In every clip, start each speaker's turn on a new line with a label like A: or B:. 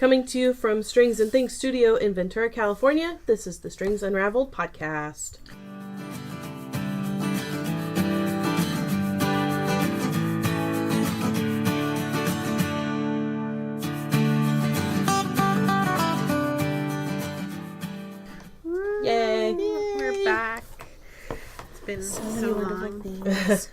A: Coming to you from Strings and Things Studio in Ventura, California, this is the Strings Unraveled podcast. Yay!
B: We're back. It's been so long. Yes,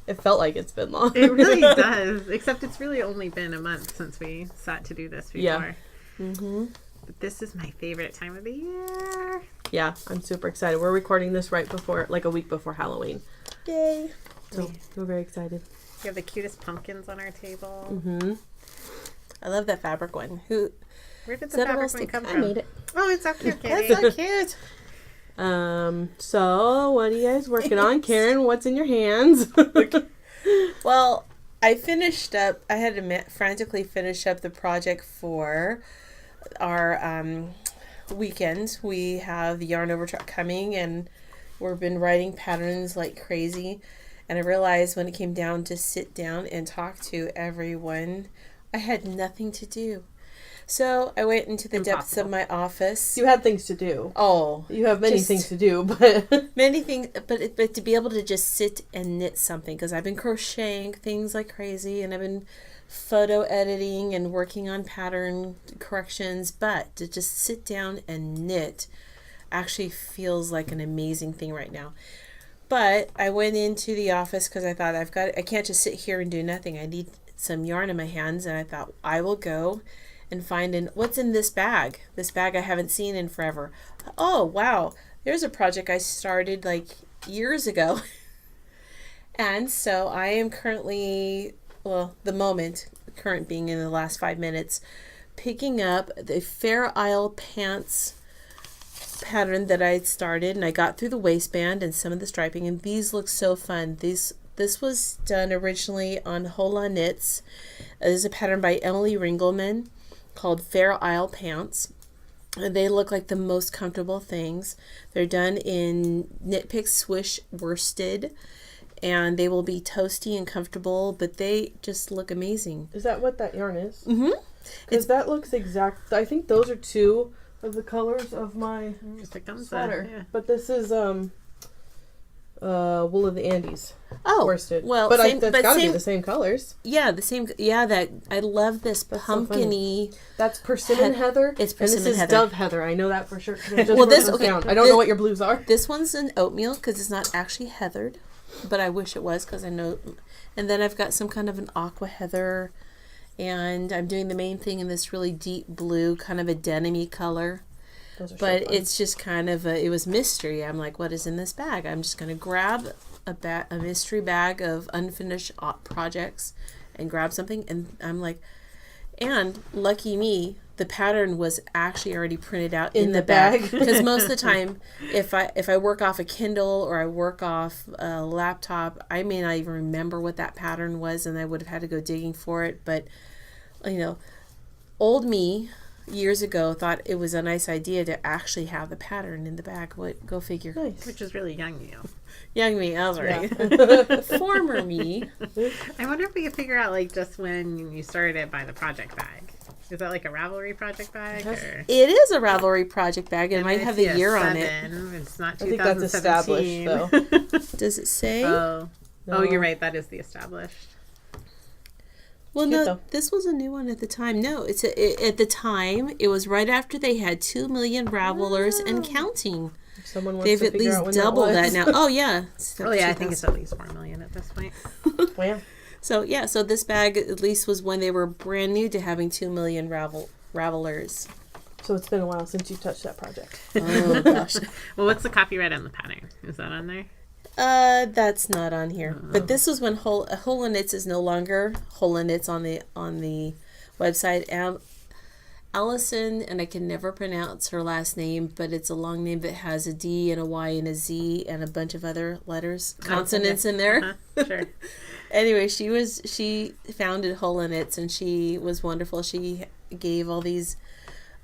A: It felt like it's been long.
B: it really does. Except it's really only been a month since we sat to do this before.
A: Yeah. Mm-hmm.
B: But this is my favorite time of the year.
A: Yeah, I'm super excited. We're recording this right before, like a week before Halloween.
C: Yay!
A: So we're very excited.
B: We have the cutest pumpkins on our table.
A: Mm-hmm.
C: I love that fabric one.
B: Where did the fabric one come from?
C: I made it.
B: Oh, it's so cute, Kitty.
C: That's so cute.
A: So what are you guys working on? Karen, what's in your hands?
C: Well, I finished up. I had to frantically finish up the project for our weekend. We have the yarn over truck coming, and we've been writing patterns like crazy. And I realized when it came down to sit down and talk to everyone, I had nothing to do. So I went into the depths of my office.
A: You had things to do.
C: Oh,
A: you have many things to do, but
C: many things. But to be able to just sit and knit something, because I've been crocheting things like crazy, and I've been photo editing and working on pattern corrections. But to just sit down and knit actually feels like an amazing thing right now. But I went into the office because I thought I can't just sit here and do nothing. I need some yarn in my hands, and I thought I will go and find what's in this bag. This bag I haven't seen in forever. Oh, wow. There's a project I started like years ago. And so I am currently, current being in the last 5 minutes, picking up the Fair Isle pants pattern that I started, and I got through the waistband and some of the striping, and these look so fun. This was done originally on Hola Knits. This is a pattern by Emily Ringelman called Fair Isle pants. They look like the most comfortable things. They're done in Knit Picks Swish worsted, and they will be toasty and comfortable, but they just look amazing.
A: Is that what that yarn is?
C: Mm-hmm.
A: Because that looks exact. I think those are two of the colors of my sweater. Yeah. But this is Wool of the Andes.
C: Oh,
A: worsted.
C: Well,
A: that's got to be the same colors.
C: Yeah, the same. Yeah, that I love this pumpkin-y.
A: So that's persimmon heather.
C: It's persimmon
A: and this
C: heather.
A: is dove heather. I know that for sure. I don't know what your blues are.
C: This one's an oatmeal because it's not actually heathered, but I wish it was because I know. And then I've got some kind of an aqua heather, and I'm doing the main thing in this really deep blue, kind of a denim-y color. But so it's just kind of it was mystery. I'm like, what is in this bag? I'm just going to grab a mystery bag of unfinished projects and grab something. And I'm like, and lucky me, the pattern was actually already printed out in the bag. Because most of the time, if I work off a Kindle or I work off a laptop, I may not even remember what that pattern was, and I would have had to go digging for it. But, old me years ago thought it was a nice idea to actually have the pattern in the bag. Go figure.
B: Nice. Which is really young you.
C: Young me, I was right. Former me.
B: I wonder if we could figure out just when you started it by the project bag. Is that like a Ravelry project bag? Or?
C: It is a Ravelry project bag. It might have the year on it.
B: It's not 2017.
A: I think that's established, though.
C: Does it say?
B: Oh, you're right. That is the established.
C: Well, no, this was a new one at the time. No, at the time, it was right after they had 2 million Ravelers and counting.
A: If someone wants
C: They've
A: to
C: at least doubled that now. Oh, yeah.
B: Oh, yeah, I think it's at least 4 million at this point.
A: Wow.
C: So this bag at least was when they were brand new to having 2 million Ravelers.
A: So it's been a while since you touched that project.
C: Oh, gosh.
B: Well, what's the copyright on the pattern? Is that on there?
C: That's not on here. Oh. But this was when Hola Knits is no longer Hola Knits on the website. Allison, and I can never pronounce her last name, but it's a long name that has a D and a Y and a Z and a bunch of other letters, consonants in there.
B: Sure.
C: Anyway, she founded Hola Knits, and she was wonderful. She gave all these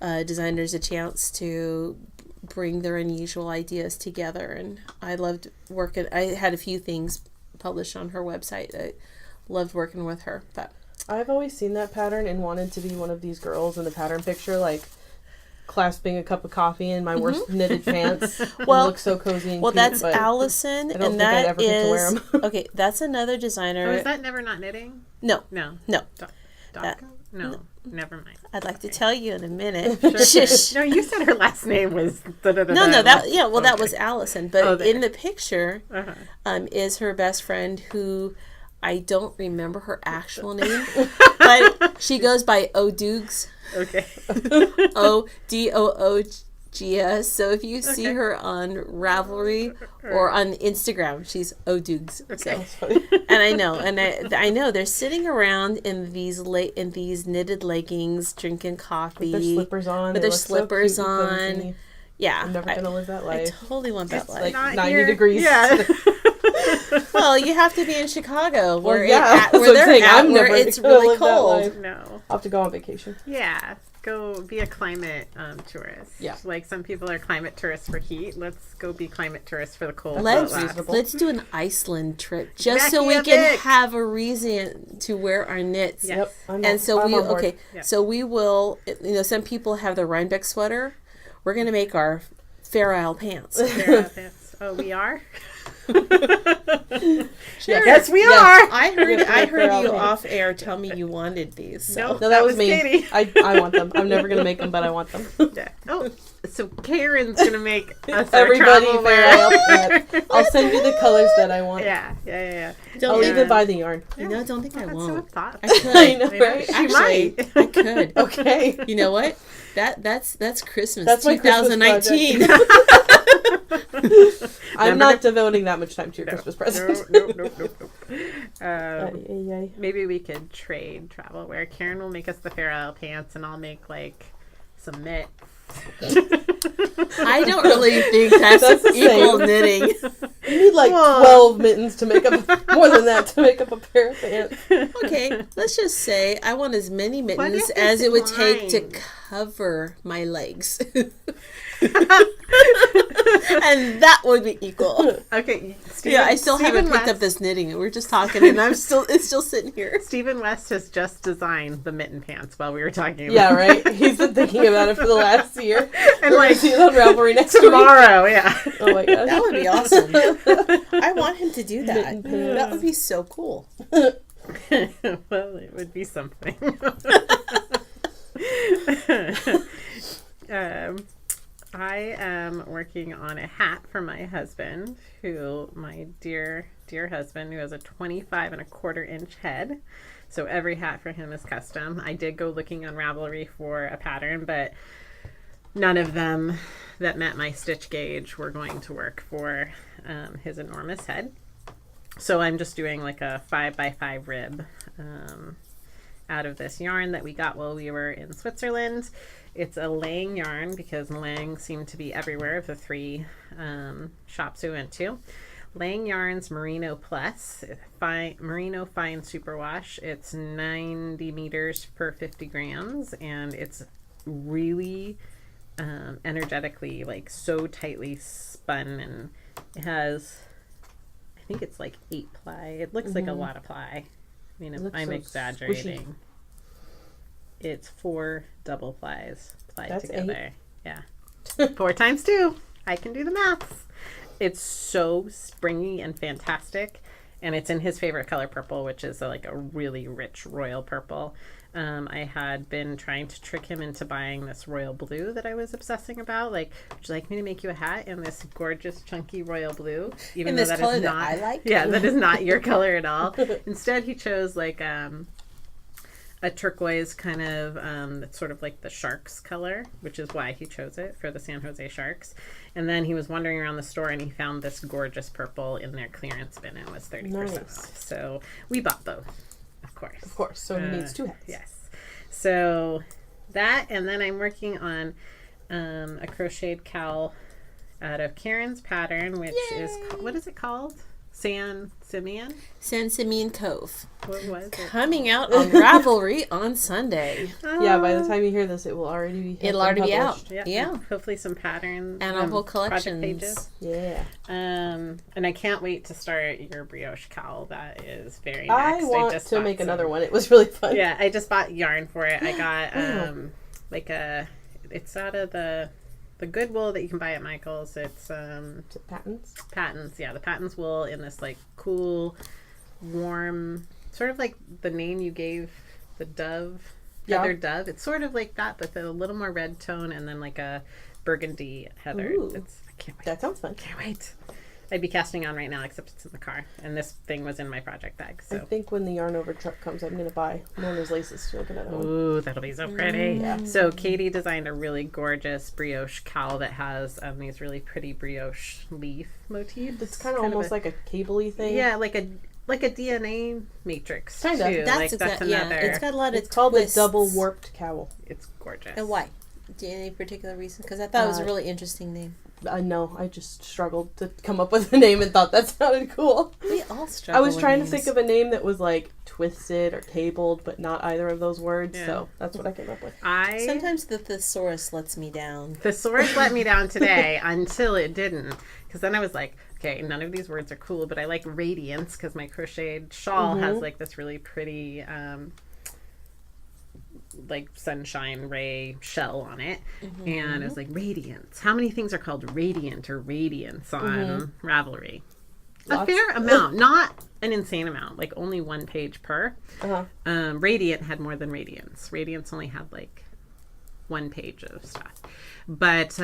C: designers a chance to bring their unusual ideas together, and I loved working. I had a few things published on her website. I loved working with her, but
A: I've always seen that pattern and wanted to be one of these girls in the pattern picture, like clasping a cup of coffee in my worst knitted pants. Well, look so cozy and cute,
C: that's Allison,
A: I don't
C: and
A: think I'd
C: that
A: ever get to wear 'em.
C: Okay. That's another designer.
B: Oh, is that Never Not Knitting?
C: No,
B: No.
C: no.
B: No. Never mind.
C: I'd like to tell you in a minute.
B: Sure.
C: Shush.
B: No, you said her last name was.
C: No, that was Allison. But in the picture,
B: Uh-huh.
C: Is her best friend who I don't remember her actual name, but she goes by Odoogs.
B: Okay.
C: Odoogs. So if you see her on Ravelry or on Instagram, she's Odoogs.
B: Okay.
C: So, and I know they're sitting around in these knitted leggings, drinking coffee,
A: with their slippers on.
C: With their slippers on. Yeah,
A: I'm never gonna live that life.
C: I totally want that life.
A: Like
B: Not
A: 90
B: here.
A: degrees.
B: Yeah.
C: Well, you have to be in Chicago where,
A: yeah,
C: where they're
A: saying,
C: at,
A: I'm
C: where
A: never
C: it's
A: gonna
C: really
A: live that
C: cold.
A: life.
B: No.
A: I'll have to go on vacation.
B: Yeah. Go be a climate tourist.
A: Yeah.
B: Like some people are climate tourists for heat. Let's go be climate tourists for the cold.
C: Let's do an Iceland trip just so we
B: Reykjavik.
C: can have a reason to wear our knits.
B: Yes.
A: Yep.
C: And so
A: I'm on board.
B: Yep.
C: so we will. Some people have the Rhinebeck sweater. We're gonna make our Fair Isle pants.
B: Oh, we are.
A: Yes,
B: we
C: Yeah.
B: are.
C: I heard
A: Fair
C: you
A: Isle
C: off air tell me you wanted these. So.
B: Nope.
A: No, that was me.
B: Katie.
A: I want them. I'm never gonna make them, but I want them.
B: Yeah. Oh, so Karen's gonna make us
A: Everybody
B: our travel
A: Fair Isle
B: wear.
A: pants. I'll send you the colors that I want.
B: Yeah.
A: I'll even buy the yarn.
C: Don't think I
B: That's so
C: won't.
B: thoughtful.
C: I could.
A: I know, right?
B: She
C: Actually,
B: might.
C: I could.
A: Okay.
C: You know what? That's Christmas.
A: That's my Christmas
C: 2019.
A: I'm not devoting that much time to your Christmas present.
B: No. Maybe we could trade travel wear. Karen will make us the Fair Isle pants, and I'll make like some mitts.
C: I don't really think that's
A: the
C: equal
A: same.
C: knitting.
A: You need like 12 mittens to make up, more than that to make up a pair of pants.
C: Okay, let's just say I want as many mittens
B: if
C: as
B: it's
C: it would take to
B: lined?
C: cover my legs. And that would be equal.
B: Okay.
C: Yeah, I still haven't picked up this knitting, and we're just talking, and it's still sitting here.
B: Stephen West has just designed the mitten pants while we were talking about
A: Yeah, right? He's been thinking about it for the last year.
B: And
A: We're
B: like
A: gonna see it on Ravelry next week.
B: tomorrow, yeah.
A: Oh my gosh.
C: That would be awesome. I want him to do that.
A: Mitten pants.
C: That would be so cool.
B: Well, it would be something. I am working on a hat for my husband, my dear husband, who has a 25.25-inch head. So every hat for him is custom. I did go looking on Ravelry for a pattern, but none of them that met my stitch gauge were going to work for his enormous head. So I'm just doing like a 5x5 rib out of this yarn that we got while we were in Switzerland. It's a Lang yarn because Lang seemed to be everywhere of the 3 shops we went to. Lang Yarns Merino Plus, Merino Fine Superwash. It's 90 meters per 50 grams, and it's really energetically, like, so tightly spun, and it has, I think it's like 8 ply. It looks like a lot of ply. I mean, I'm exaggerating.
A: Squishy.
B: It's 4 double plies
A: That's
B: together. 8. Yeah. 4 times 2. I can do the maths. It's so springy and fantastic. And it's in his favorite color, purple, which is like a really rich royal purple. I had been trying to trick him into buying this royal blue that I was obsessing about. Like, would you like me to make you a hat in this gorgeous, chunky royal blue? Even
C: In
B: though
C: this
B: that
C: color
B: is
C: that
B: not,
C: I like?
B: Yeah, that is not your color at all. Instead, he chose like a turquoise kind of that's sort of like the Sharks color, which is why he chose it for the San Jose Sharks. And then he was wandering around the store and he found this gorgeous purple in their clearance bin and it was 30% off. So we bought both, of course.
A: Of course. So he needs 2 hats.
B: Yes. So that, and then I'm working on a crocheted cowl out of Karen's pattern, which is, what is it called? San Simeon?
C: San Simeon Cove.
B: What was it?
C: Coming out on Ravelry on Sunday.
A: Yeah, by the time you hear this, it will already be.
C: It'll already be out. Yeah.
B: And hopefully some patterns.
C: And our whole
B: project
C: collections.
B: pages.
A: Yeah.
B: And I can't wait to start your brioche cowl. That is very
A: I
B: next.
A: want
B: just
A: to
B: bought
A: make
B: some-
A: another one. It was really fun.
B: Yeah, I just bought yarn for it. I got
A: Wow.
B: it's out of the Goodwill that you can buy at Michael's. It's
A: Is it patents?
B: Patents. Yeah, the Patents wool in this like cool, warm, sort of like the name you gave the dove,
A: Yeah.
B: heather dove. It's sort of like that, but a little more red tone and then like a burgundy heather.
A: Ooh.
B: I can't wait.
A: That sounds fun.
B: Can't wait. I'd be casting on right now, except it's in the car, and this thing was in my project bag.
A: I
B: So,
A: think when the yarn over truck comes, I'm gonna buy Mona's laces to make another one.
B: ooh, that'll be so pretty.
A: Yeah.
B: So Katie designed a really gorgeous brioche cowl that has these really pretty brioche leaf motifs.
A: It's kind of almost like a cable-y thing.
B: yeah, like a DNA matrix.
A: Kinda.
B: Too.
C: That's
B: Like,
C: exactly,
B: another.
C: yeah. It's got a lot of
A: It's called the
C: twists.
A: double warped cowl.
B: It's gorgeous.
C: And why? Do you any particular reason? Because I thought it was a really interesting name.
A: No, I just struggled to come up with a name and thought that sounded cool.
C: We all struggle.
A: I was
C: with
A: trying
C: names.
A: to think of a name that was like twisted or cabled, but not either of those words.
B: Yeah.
A: So that's what I came up with.
C: Sometimes the thesaurus lets me down.
B: Thesaurus let me down today until it didn't. Because then I was like, okay, none of these words are cool, but I like radiance because my crocheted shawl has like this really pretty like sunshine ray shell on it. And I was like, radiance. How many things are called radiant or radiance on Ravelry? A
A: Lots.
B: fair amount, not an insane amount, like only one page per.
A: Uh-huh.
B: Radiant had more than Radiance. Radiance only had like one page of stuff. But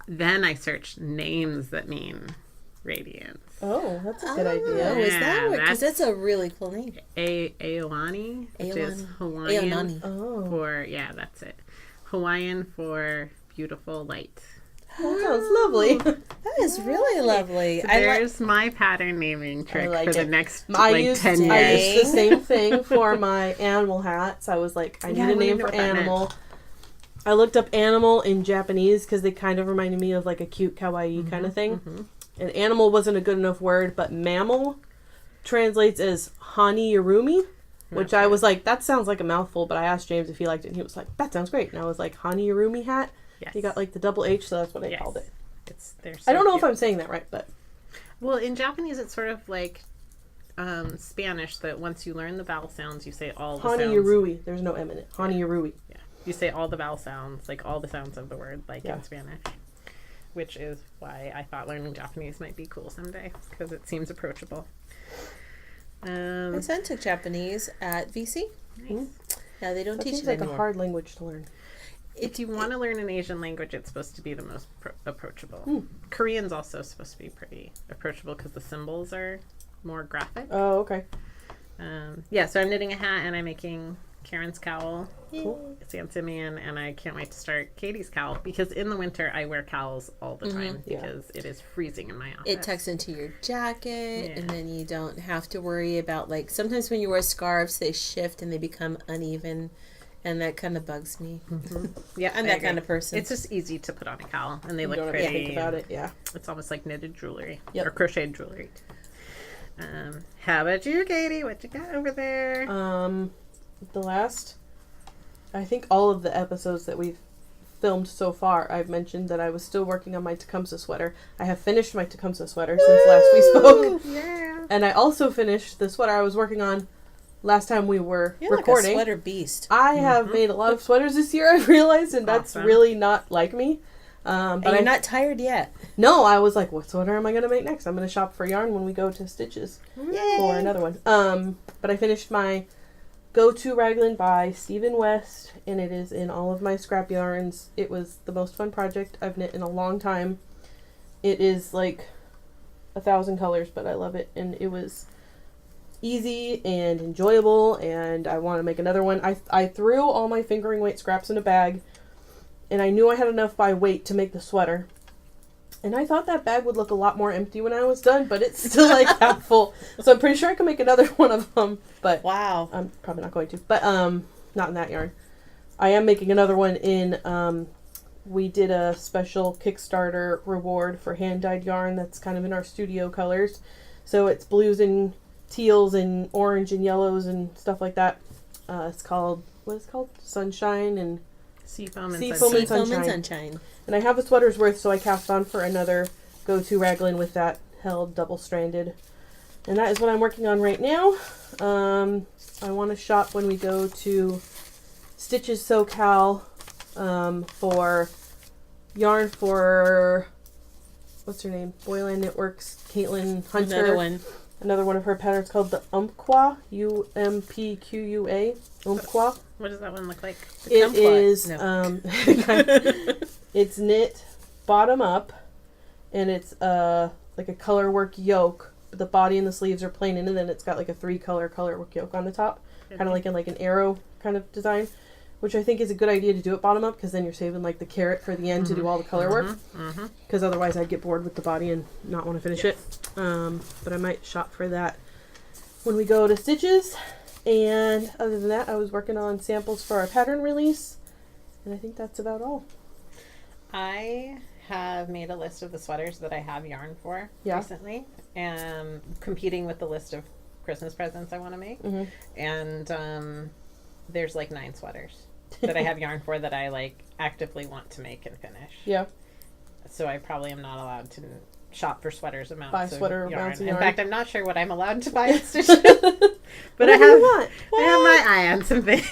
B: then I searched names that mean radiance.
A: Oh, that's a good
C: Oh,
A: idea.
C: is that
B: Yeah,
C: what? Because that's a really cool name.
B: Aolani, which is
C: Aolani.
B: Hawaiian
C: Aonani.
A: Oh,
B: for, yeah, that's it. Hawaiian for beautiful light.
A: that sounds lovely.
C: That is really lovely.
B: So
C: I like.
B: there's my pattern naming trick
A: like
B: for the
A: it.
B: next
A: I
B: like
A: used
B: 10
A: I
B: years.
A: used the same thing for my animal hats. I was like, I need
B: Yeah, I
A: a
B: wanted to
A: name
B: know
A: for
B: what that meant.
A: animal. I looked up animal in Japanese because they kind of reminded me of like a cute kawaii kind of thing. And animal wasn't a good enough word, but mammal translates as hani yarumi, which I was like, that sounds like a mouthful, but I asked James if he liked it, and he was like, that sounds great. And I was like, hani yarumi hat?
B: Yes.
A: He got like the double H, so that's what I
B: Yes.
A: called it.
B: They're
A: I don't know
B: so
A: if I'm saying that right, but
B: Well, in Japanese, it's sort of like Spanish that once you learn the vowel sounds, you say all the
A: hani
B: sounds.
A: yarui, there's no M in it. Hani yarui.
B: Yeah, you say all the vowel sounds, like all the sounds of the word, like
A: Yeah.
B: in Spanish. Which is why I thought learning Japanese might be cool someday, because it seems approachable.
C: My son took Japanese at VC.
B: Nice.
C: Yeah, they don't
A: That
C: teach
A: seems
C: it
A: like
C: anymore.
A: a hard language to learn.
B: If you want to learn an Asian language, it's supposed to be the most approachable. Korean's also supposed to be pretty approachable because the symbols are more graphic.
A: Oh, okay.
B: Yeah, so I'm knitting a hat and I'm making Karen's cowl.
A: Cool.
B: San Simeon, and I can't wait to start Katie's cowl because in the winter I wear cowls all the time
A: Yeah.
B: because it is freezing in my office.
C: It tucks into your jacket, and
B: Yeah.
C: then you don't have to worry about, like, sometimes when you wear scarves, they shift and they become uneven, and that kind of bugs me.
B: Yeah,
C: I'm
B: I
C: that
B: agree.
C: kind of person.
B: It's just easy to put on a cowl, and they
A: You
B: look
A: don't have
B: pretty.
A: to think about it, yeah.
B: It's almost like knitted jewelry
A: Yep.
B: or crocheted jewelry. How about you, Katie? What you got over there?
A: The last, I think all of the episodes that we've filmed so far, I've mentioned that I was still working on my Tecumseh sweater. I have finished my Tecumseh sweater since last we spoke.
B: Yeah.
A: And I also finished the sweater I was working on last time we were
C: You're
A: recording.
C: like a sweater beast.
A: I have made a lot of sweaters this year, I've realized, and that's
B: Awesome.
A: really not like me. But
C: And you're not tired yet.
A: No, I was like, what sweater am I going to make next? I'm going to shop for yarn when we go to Stitches for another one. But I finished my Go-To Raglan by Stephen West, and it is in all of my scrap yarns. It was the most fun project I've knit in a long time. It is like 1,000 colors, but I love it, and it was easy and enjoyable, and I want to make another one. I threw all my fingering weight scraps in a bag, and I knew I had enough by weight to make the sweater. And I thought that bag would look a lot more empty when I was done, but it's still like half full. So I'm pretty sure I can make another one of them, but
C: Wow.
A: I'm probably not going to. But not in that yarn. I am making another one in we did a special Kickstarter reward for hand-dyed yarn that's kind of in our studio colors. So it's blues and teals and orange and yellows and stuff like that. It's called, what is it called? Sunshine and
B: Seafoam and
A: Seafoam
B: Sunshine.
A: and Sunshine. And I have a sweater's worth, so I cast on for another go-to raglan with that held double-stranded. And that is what I'm working on right now. I want to shop when we go to Stitches SoCal for yarn for, what's her name? Boyland Knitworks, Caitlin Hunter. Another one of her patterns called the Umpqua, Umpqua. Umpqua.
B: What does that one look like?
A: It is, it's knit bottom up, and it's like a color work yoke. But the body and the sleeves are plain, and then it's got like a 3-color color work yoke on the top, kind of like in like an arrow kind of design, which I think is a good idea to do it bottom up, because then you're saving like the carrot for the end to do all the color work. Because otherwise I'd get bored with the body and not want to finish it. But I might shop for that when we go to Stitches. And other than that, I was working on samples for our pattern release, and I think that's about all.
B: I have made a list of the sweaters that I have yarn for recently, and competing with the list of Christmas presents I want to make. And there's like 9 sweaters that I have yarn for that I like actively want to make and finish.
A: Yeah.
B: So I probably am not allowed to shop for sweaters amounts
A: buy
B: of
A: sweater
B: yarn.
A: amounts of yarn.
B: In fact, I'm not sure what I'm allowed to buy at Stitches. But I have my eye on some things.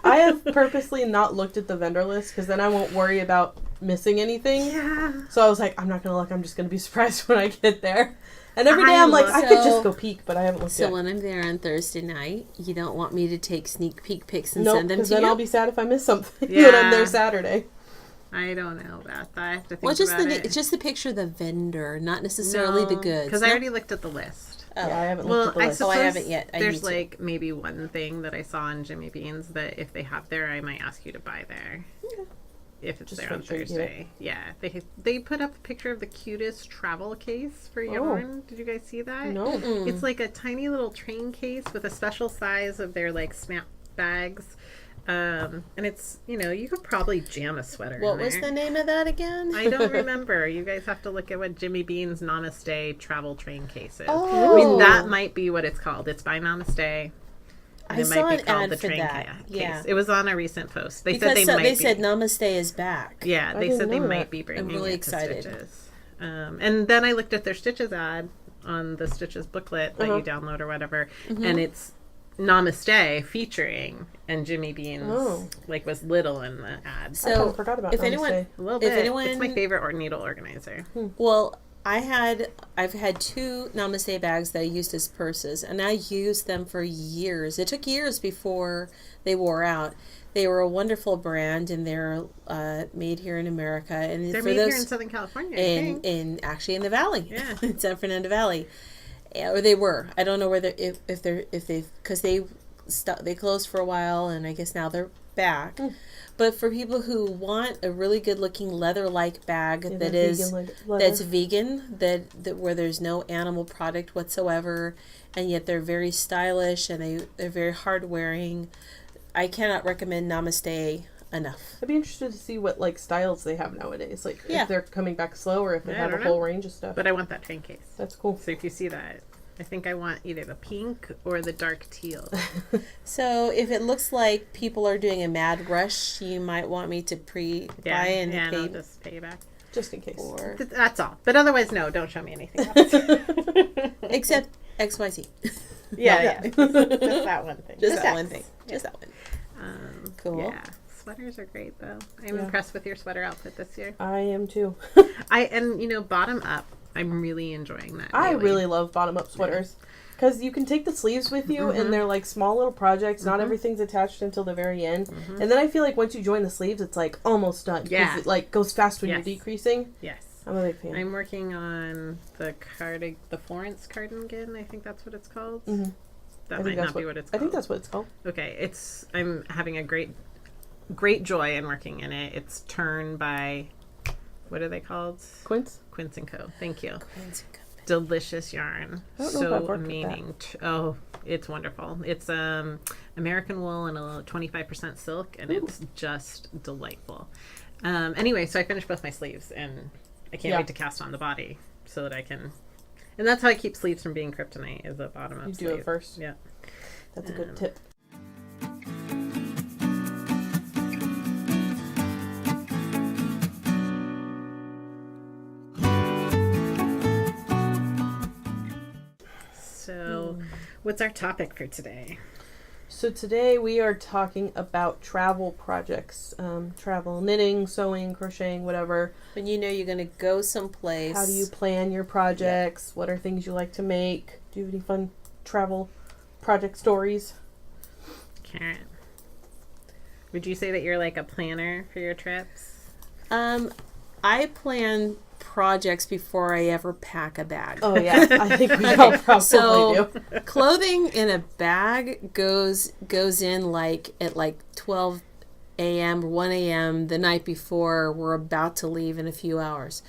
A: I have purposely not looked at the vendor list, because then I won't worry about missing anything.
B: Yeah.
A: So I was like, I'm not going to look. I'm just going to be surprised when I get there. And every day I'm like, I could just go peek, but I haven't looked yet.
C: So when I'm there on Thursday night, you don't want me to take sneak peek pics and
A: Nope,
C: send them to
A: because then
C: you?
A: I'll be sad if I miss something
B: Yeah.
A: when I'm there Saturday.
B: I don't know about that. I have to think
C: Well,
B: about
C: just the picture of the vendor, not necessarily the goods.
B: Because I already looked at the list.
A: Yeah, I haven't
B: Well,
A: looked at the
B: I
A: list.
B: suppose
C: I haven't yet. I
B: there's
C: need to.
B: like maybe one thing that I saw on Jimmy Bean's that if they have there, I might ask you to buy there.
A: Okay.
B: If it's
A: Just
B: there on
A: make sure you get
B: Thursday. Yeah. They put up a picture of the cutest travel case for yarn. Did you guys see that?
A: No.
B: It's like a tiny little train case with a special size of their like snap bags. And it's, you could probably jam a sweater in
C: What
B: there.
C: was the name of that again?
B: I don't remember. You guys have to look at what Jimmy Bean's Namaste travel train case is.
C: Oh.
B: I mean, that might be what it's called. It's by Namaste. And
C: I
B: it
C: saw
B: might be
C: an
B: called
C: ad
B: the
C: for
B: train
C: that.
B: case.
C: Yeah.
B: It was on a recent post. They
C: Because
B: said
C: they said Namaste is back.
B: Yeah, they
A: didn't
B: said they
A: know
B: might
A: that.
B: be bringing
C: really
B: it
C: excited.
B: to Stitches. And then I looked at their Stitches ad on the Stitches booklet that you download or whatever, and it's Namaste featuring, and Jimmy Bean's was little in the ad.
A: I
C: So
A: kind of forgot about
C: if
A: Namaste.
C: anyone,
B: A little bit.
C: if anyone,
B: It's my favorite needle organizer.
C: well, I've had 2 Namaste bags that I used as purses, and I used them for years. It took years before they wore out. They were a wonderful brand, and they're made here in America. And
B: They're
C: for
B: made
C: those,
B: here in Southern California, I think.
C: in actually in the Valley,
B: Yeah.
C: in San Fernando Valley, or they were. I don't know whether if they because they closed for a while, and I guess now they're back. But for people who want a really good looking leather-like bag that's vegan, that where there's no animal product whatsoever, and yet they're very stylish and they're very hard wearing, I cannot recommend Namaste enough.
A: I'd be interested to see what styles they have nowadays. If they're coming back slow, or if they
B: I
A: have a
B: don't
A: whole
B: know.
A: range of stuff.
B: But I want that train case.
A: That's cool.
B: So if you see that, I think I want either the pink or the dark teal.
C: So if it looks like people are doing a mad rush, you might want me to buy and
B: and I'll
C: pay
B: just pay you back.
A: Just in case.
C: for,
B: That's all. But otherwise, no, don't show me anything else.
C: except XYZ.
B: Yeah. Just that one thing.
C: Just that
B: X.
C: one thing. Just that one. Cool.
B: Yeah. Sweaters are great, though. I'm impressed with your sweater outfit this year.
A: I am too.
B: Bottom up, I'm really enjoying that.
A: I
B: lately.
A: really love bottom-up sweaters. Because you can take the sleeves with you, and they're small little projects. Not everything's attached until the very end. And then I feel like once you join the sleeves, it's almost done. 'Cause
B: Yeah.
A: it goes fast when you're decreasing.
B: Yes.
A: I'm a big fan.
B: I'm working on the Florence cardigan. I think that's what it's called.
A: Mhm.
B: That might not be what it's called.
A: I think that's what it's called.
B: Okay, I'm having a great joy in working in it. It's Turn by, what are they called?
A: Quince?
B: Quince & Co. Thank you.
C: Quince & Co.
B: Delicious yarn.
A: I don't know if I've
B: So
A: worked with
B: meaning. It's wonderful. It's American wool and a 25% silk, and it's just delightful. Anyway, so I finished both my sleeves, and I can't wait to cast on the body so that I can. And that's how I keep sleeves from being kryptonite, is the bottom of sleeve.
A: You do it first.
B: Yeah.
A: That's a good tip.
B: So, what's our topic for today?
A: So today we are talking about travel projects. Travel, knitting, sewing, crocheting, whatever.
C: When you know you're going to go someplace.
A: How do you plan your projects? What are things you like to make? Do you have any fun travel project stories?
B: Karen, would you say that you're like a planner for your trips?
C: I plan projects before I ever pack a bag.
A: Oh yeah, I think we all probably do.
C: Clothing in a bag goes in like at 12 a.m. or 1 a.m. the night before we're about to leave in a few hours.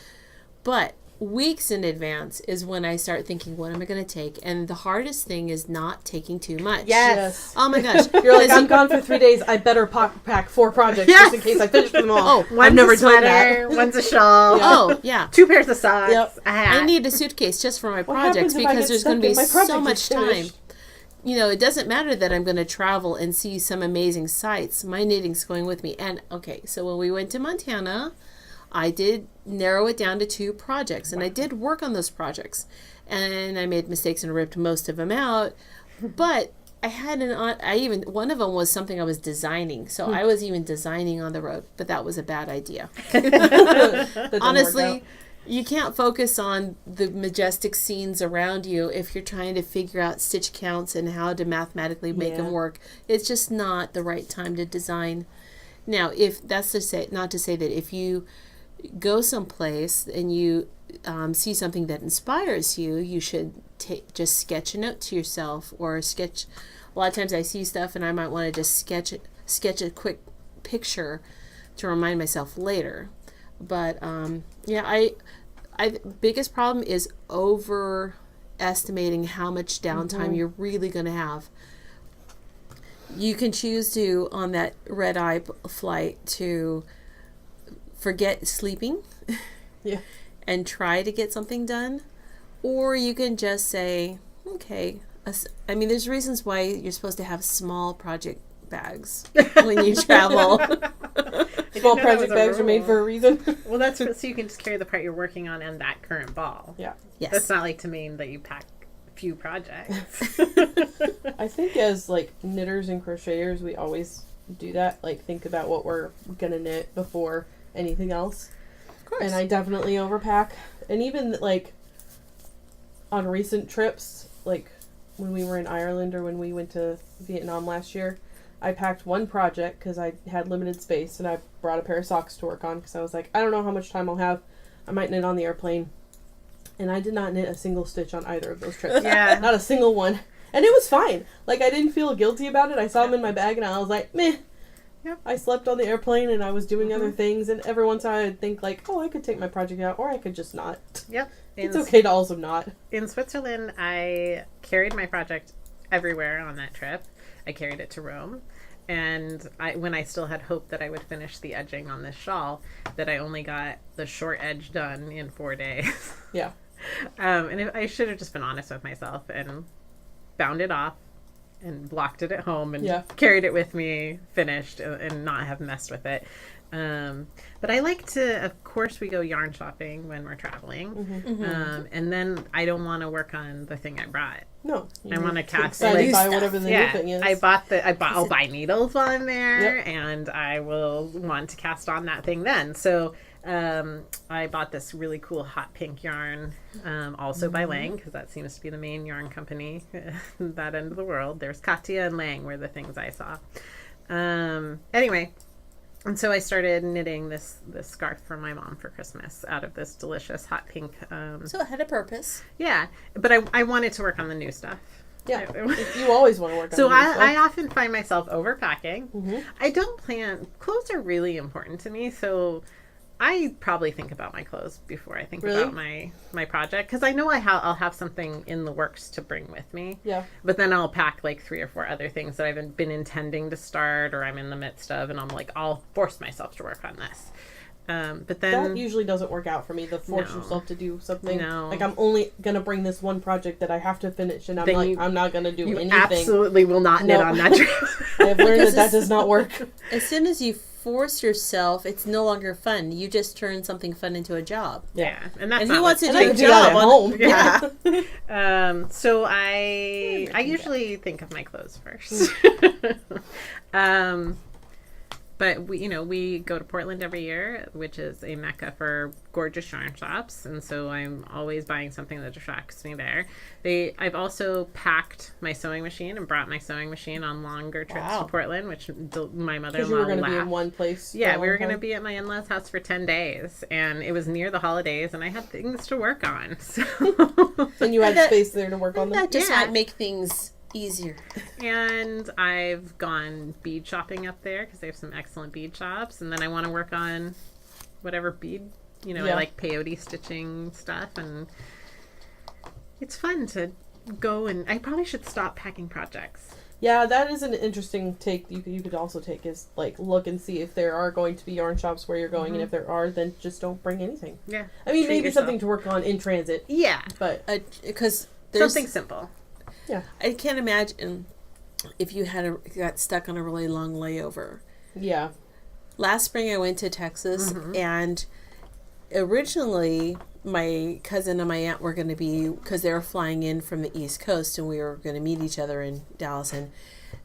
C: But weeks in advance is when I start thinking, what am I going to take? And the hardest thing is not taking too much.
A: Yes.
C: Oh my gosh.
A: You're like, I'm gone for 3 days. I better pack 4 projects just in case I finish them all.
B: Oh, I've never done that. One's a shawl.
C: Oh, yeah.
B: 2 pairs of socks.
A: Yep.
B: A hat.
C: I need a suitcase just for my projects because there's going to be so much time. You know, it doesn't matter that I'm going to travel and see some amazing sights. My knitting's going with me. And, okay, so when we went to Montana, I did narrow it down to 2 projects, and I did work on those projects. And I made mistakes and ripped most of them out. But I had one of them was something I was designing. So I was even designing on the road, but that was a bad idea. Honestly, you can't focus on the majestic scenes around you if you're trying to figure out stitch counts and how to mathematically make them work. It's just not the right time to design. Now, if that's not to say that if you go someplace and you see something that inspires you, you should just sketch a note to yourself or sketch. A lot of times I see stuff and I might want to just sketch a quick picture to remind myself later. But I biggest problem is overestimating how much downtime you're really going to have. You can choose to, on that red-eye flight, to forget sleeping and try to get something done. Or you can just say, okay, I mean, there's reasons why you're supposed to have small project bags when you travel.
A: Small project bags are made for a reason.
B: Well, that's so you can just carry the part you're working on and that current ball.
A: Yeah.
C: Yes.
B: That's not like to mean that you pack few projects.
A: I think as like knitters and crocheters, we always do that. Like think about what we're gonna knit before anything else.
C: Of course.
A: And I definitely overpack. And even like on recent trips, like when we were in Ireland or when we went to Vietnam last year, I packed one project because I had limited space, and I brought a pair of socks to work on because I was like, I don't know how much time I'll have. I might knit on the airplane. And I did not knit a single stitch on either of those trips.
B: Yeah.
A: Not a single one. And it was fine. Like, I didn't feel guilty about it. I saw them in my bag, and I was like, meh.
B: Yep.
A: I slept on the airplane, and I was doing other things, and every once in a while I'd think, like, oh, I could take my project out, or I could just not.
B: Yep.
A: It's okay to also not.
B: In Switzerland, I carried my project everywhere on that trip. I carried it to Rome. And when I still had hope that I would finish the edging on this shawl, that I only got the short edge done in 4 days.
A: Yeah.
B: And I should have just been honest with myself and bound it off and blocked it at home and carried it with me, finished, and not have messed with it. But I like to, of course, we go yarn shopping when we're traveling. And then I don't want to work on the thing I brought.
A: No.
B: I want to cast
A: it. Buy whatever the new thing is.
B: I'll buy needles while I'm there, and I will want to cast on that thing then. So I bought this really cool hot pink yarn, also by Lang, because that seems to be the main yarn company that end of the world. There's Katia and Lang were the things I saw. Anyway, and so I started knitting this scarf for my mom for Christmas out of this delicious hot pink.
C: So it had a purpose.
B: Yeah, but I wanted to work on the new stuff.
A: Yeah, you always want to work on
B: so
A: the new stuff.
B: I often find myself overpacking. I don't plan. Clothes are really important to me, so I probably think about my clothes before I think
A: Really?
B: about my project, because I know I'll have something in the works to bring with me.
A: Yeah.
B: But then I'll pack like 3 or 4 other things that I've been intending to start or I'm in the midst of, and I'm like, I'll force myself to work on this. But then
A: That usually doesn't work out for me. The force
B: No.
A: yourself to do something.
B: No.
A: Like I'm only gonna bring this one project that I have to finish, and I'm
B: Then
A: like,
B: you-
A: I'm not gonna do
B: you
A: anything.
B: absolutely will not knit
A: No.
B: on that trip.
A: I've learned
C: Because
A: that does not work.
C: As soon as you force yourself, it's no longer fun. You just turn something fun into a job.
B: Yeah, and that's
C: And
B: not
C: who wants to
A: And
C: do
A: I
C: a
A: can do that
C: job
A: at
C: on
A: home.
C: Yeah.
B: So I usually think of my clothes first. But we go to Portland every year, which is a mecca for gorgeous yarn shops, and so I'm always buying something that attracts me there. I've also packed my sewing machine and brought my sewing machine on longer trips
C: Wow.
B: to Portland, which my
A: Because you
B: mother-in-law
A: were gonna be in
B: laughed.
A: one place.
B: Yeah,
A: for a
B: we were
A: long
B: going to
A: time.
B: be at my in-laws' house for 10 days, and it was near the holidays, and I had things to work on. So,
A: And you had
C: that-
A: space there to work on them.
C: That just
B: Yeah.
C: might make things easier.
B: and I've gone bead shopping up there because they have some excellent bead shops, and then I want to work on whatever bead, I
A: Yeah.
B: like peyote stitching stuff, and it's fun to go, and I probably should stop packing projects.
A: Yeah, that is an interesting take. You could also take is like look and see if there are going to be yarn shops where you're going, and if there are, then just don't bring anything.
B: Yeah.
A: I mean,
B: Treat
A: maybe
B: yourself.
A: something to work on in transit,
B: Yeah.
A: but
C: Because there's
B: Something simple.
C: I can't imagine if you got stuck on a really long layover.
A: yeah,
C: Last spring I went to Texas, and originally my cousin and my aunt were going to be, because they were flying in from the East Coast and we were going to meet each other in Dallas, and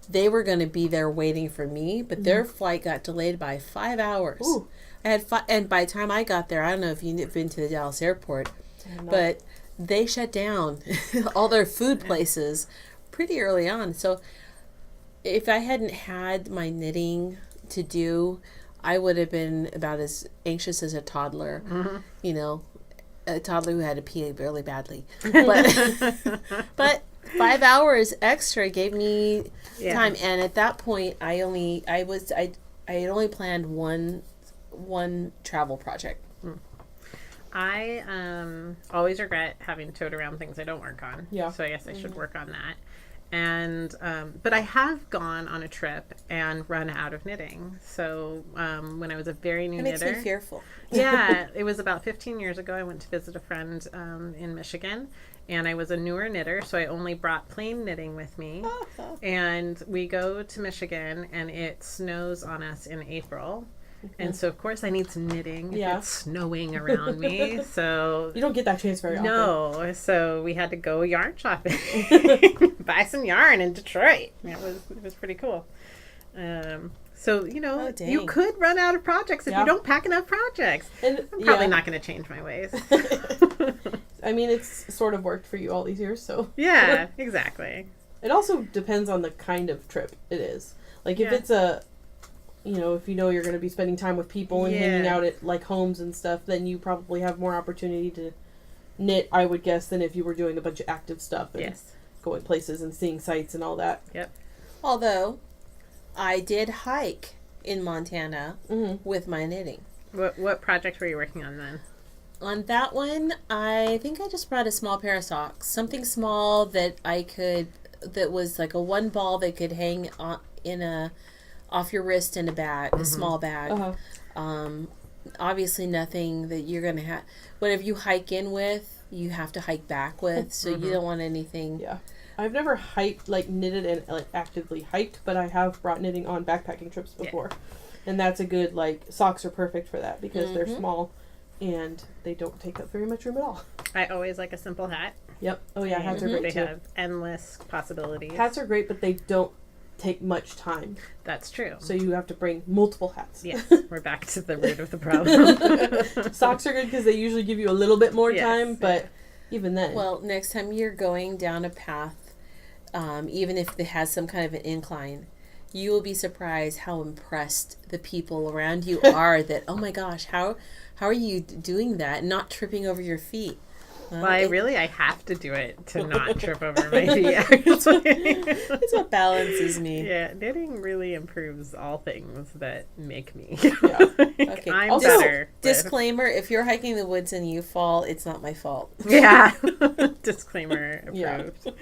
C: they were going to be there waiting for me, but their flight got delayed by 5 hours.
A: Ooh.
C: I had and by the time I got there, I don't know if you've been to the Dallas airport,
A: not.
C: but they shut down all their food places pretty early on. So if I hadn't had my knitting to do, I would have been about as anxious as a toddler, a toddler who had to pee really badly. But 5 hours extra gave me
B: Yeah.
C: time, and at that point, I had only planned one travel project.
B: I always regret having toted around things I don't work on.
A: Yeah.
B: So I guess I should work on that. And but I have gone on a trip and run out of knitting. So when I was a very new
C: It makes
B: knitter,
C: me fearful.
B: yeah, it was about 15 years ago. I went to visit a friend in Michigan, and I was a newer knitter, so I only brought plain knitting with me. And we go to Michigan, and it snows on us in April. And so, of course, I need some knitting.
A: Yeah.
B: It's snowing around me. So,
A: you don't get that chance very often.
B: no. So, we had to go yarn shopping, buy some yarn in Detroit. It was pretty cool. So,
C: Oh, dang.
B: you could run out of projects if
A: Yeah.
B: you don't pack enough projects.
A: And
B: I'm probably not going to change my ways.
A: I mean, it's sort of worked for you all these years, so
B: Yeah, exactly.
A: it also depends on the kind of trip it is. Like if
B: Yeah.
A: it's a, if you know you're going to be spending time with people and hanging
B: Yeah.
A: out at like homes and stuff, then you probably have more opportunity to knit, I would guess, than if you were doing a bunch of active stuff and
B: Yes.
A: going places and seeing sights and all that.
B: Yep.
C: Although I did hike in Montana
A: Mm-hmm.
C: with my knitting.
B: What project were you working on then?
C: On that one, I think I just brought a small pair of socks. Something small that that was like a one ball that could hang off your wrist in a bag, a small bag.
A: Uh-huh.
C: Obviously nothing that you're going to have. Whatever you hike in with, you have to hike back with, so you don't want anything.
A: Yeah. I've never knitted and like actively hiked, but I have brought knitting on backpacking trips before. And that's a good, socks are perfect for that because they're small and they don't take up very much room at all.
B: I always like a simple hat.
A: Yep. Oh yeah, hats are
B: They
A: great too.
B: have endless possibilities.
A: Hats are great, but they don't take much time.
B: That's true.
A: So you have to bring multiple hats.
B: Yes, we're back to the root of the problem.
A: Socks are good because they usually give you a little bit more
B: Yes,
A: time, but even then.
C: Well, next time you're going down a path, even if it has some kind of an incline, you will be surprised how impressed the people around you are that, oh my gosh, how are you doing that and not tripping over your feet?
B: Well, I have to do it to not trip over my feet, actually.
C: It's what balances me.
B: Yeah, knitting really improves all things that make me.
A: Yeah.
C: Okay.
B: I'm
C: Also,
B: better.
C: disclaimer, if you're hiking the woods and you fall, it's not my fault.
B: Yeah. Disclaimer approved.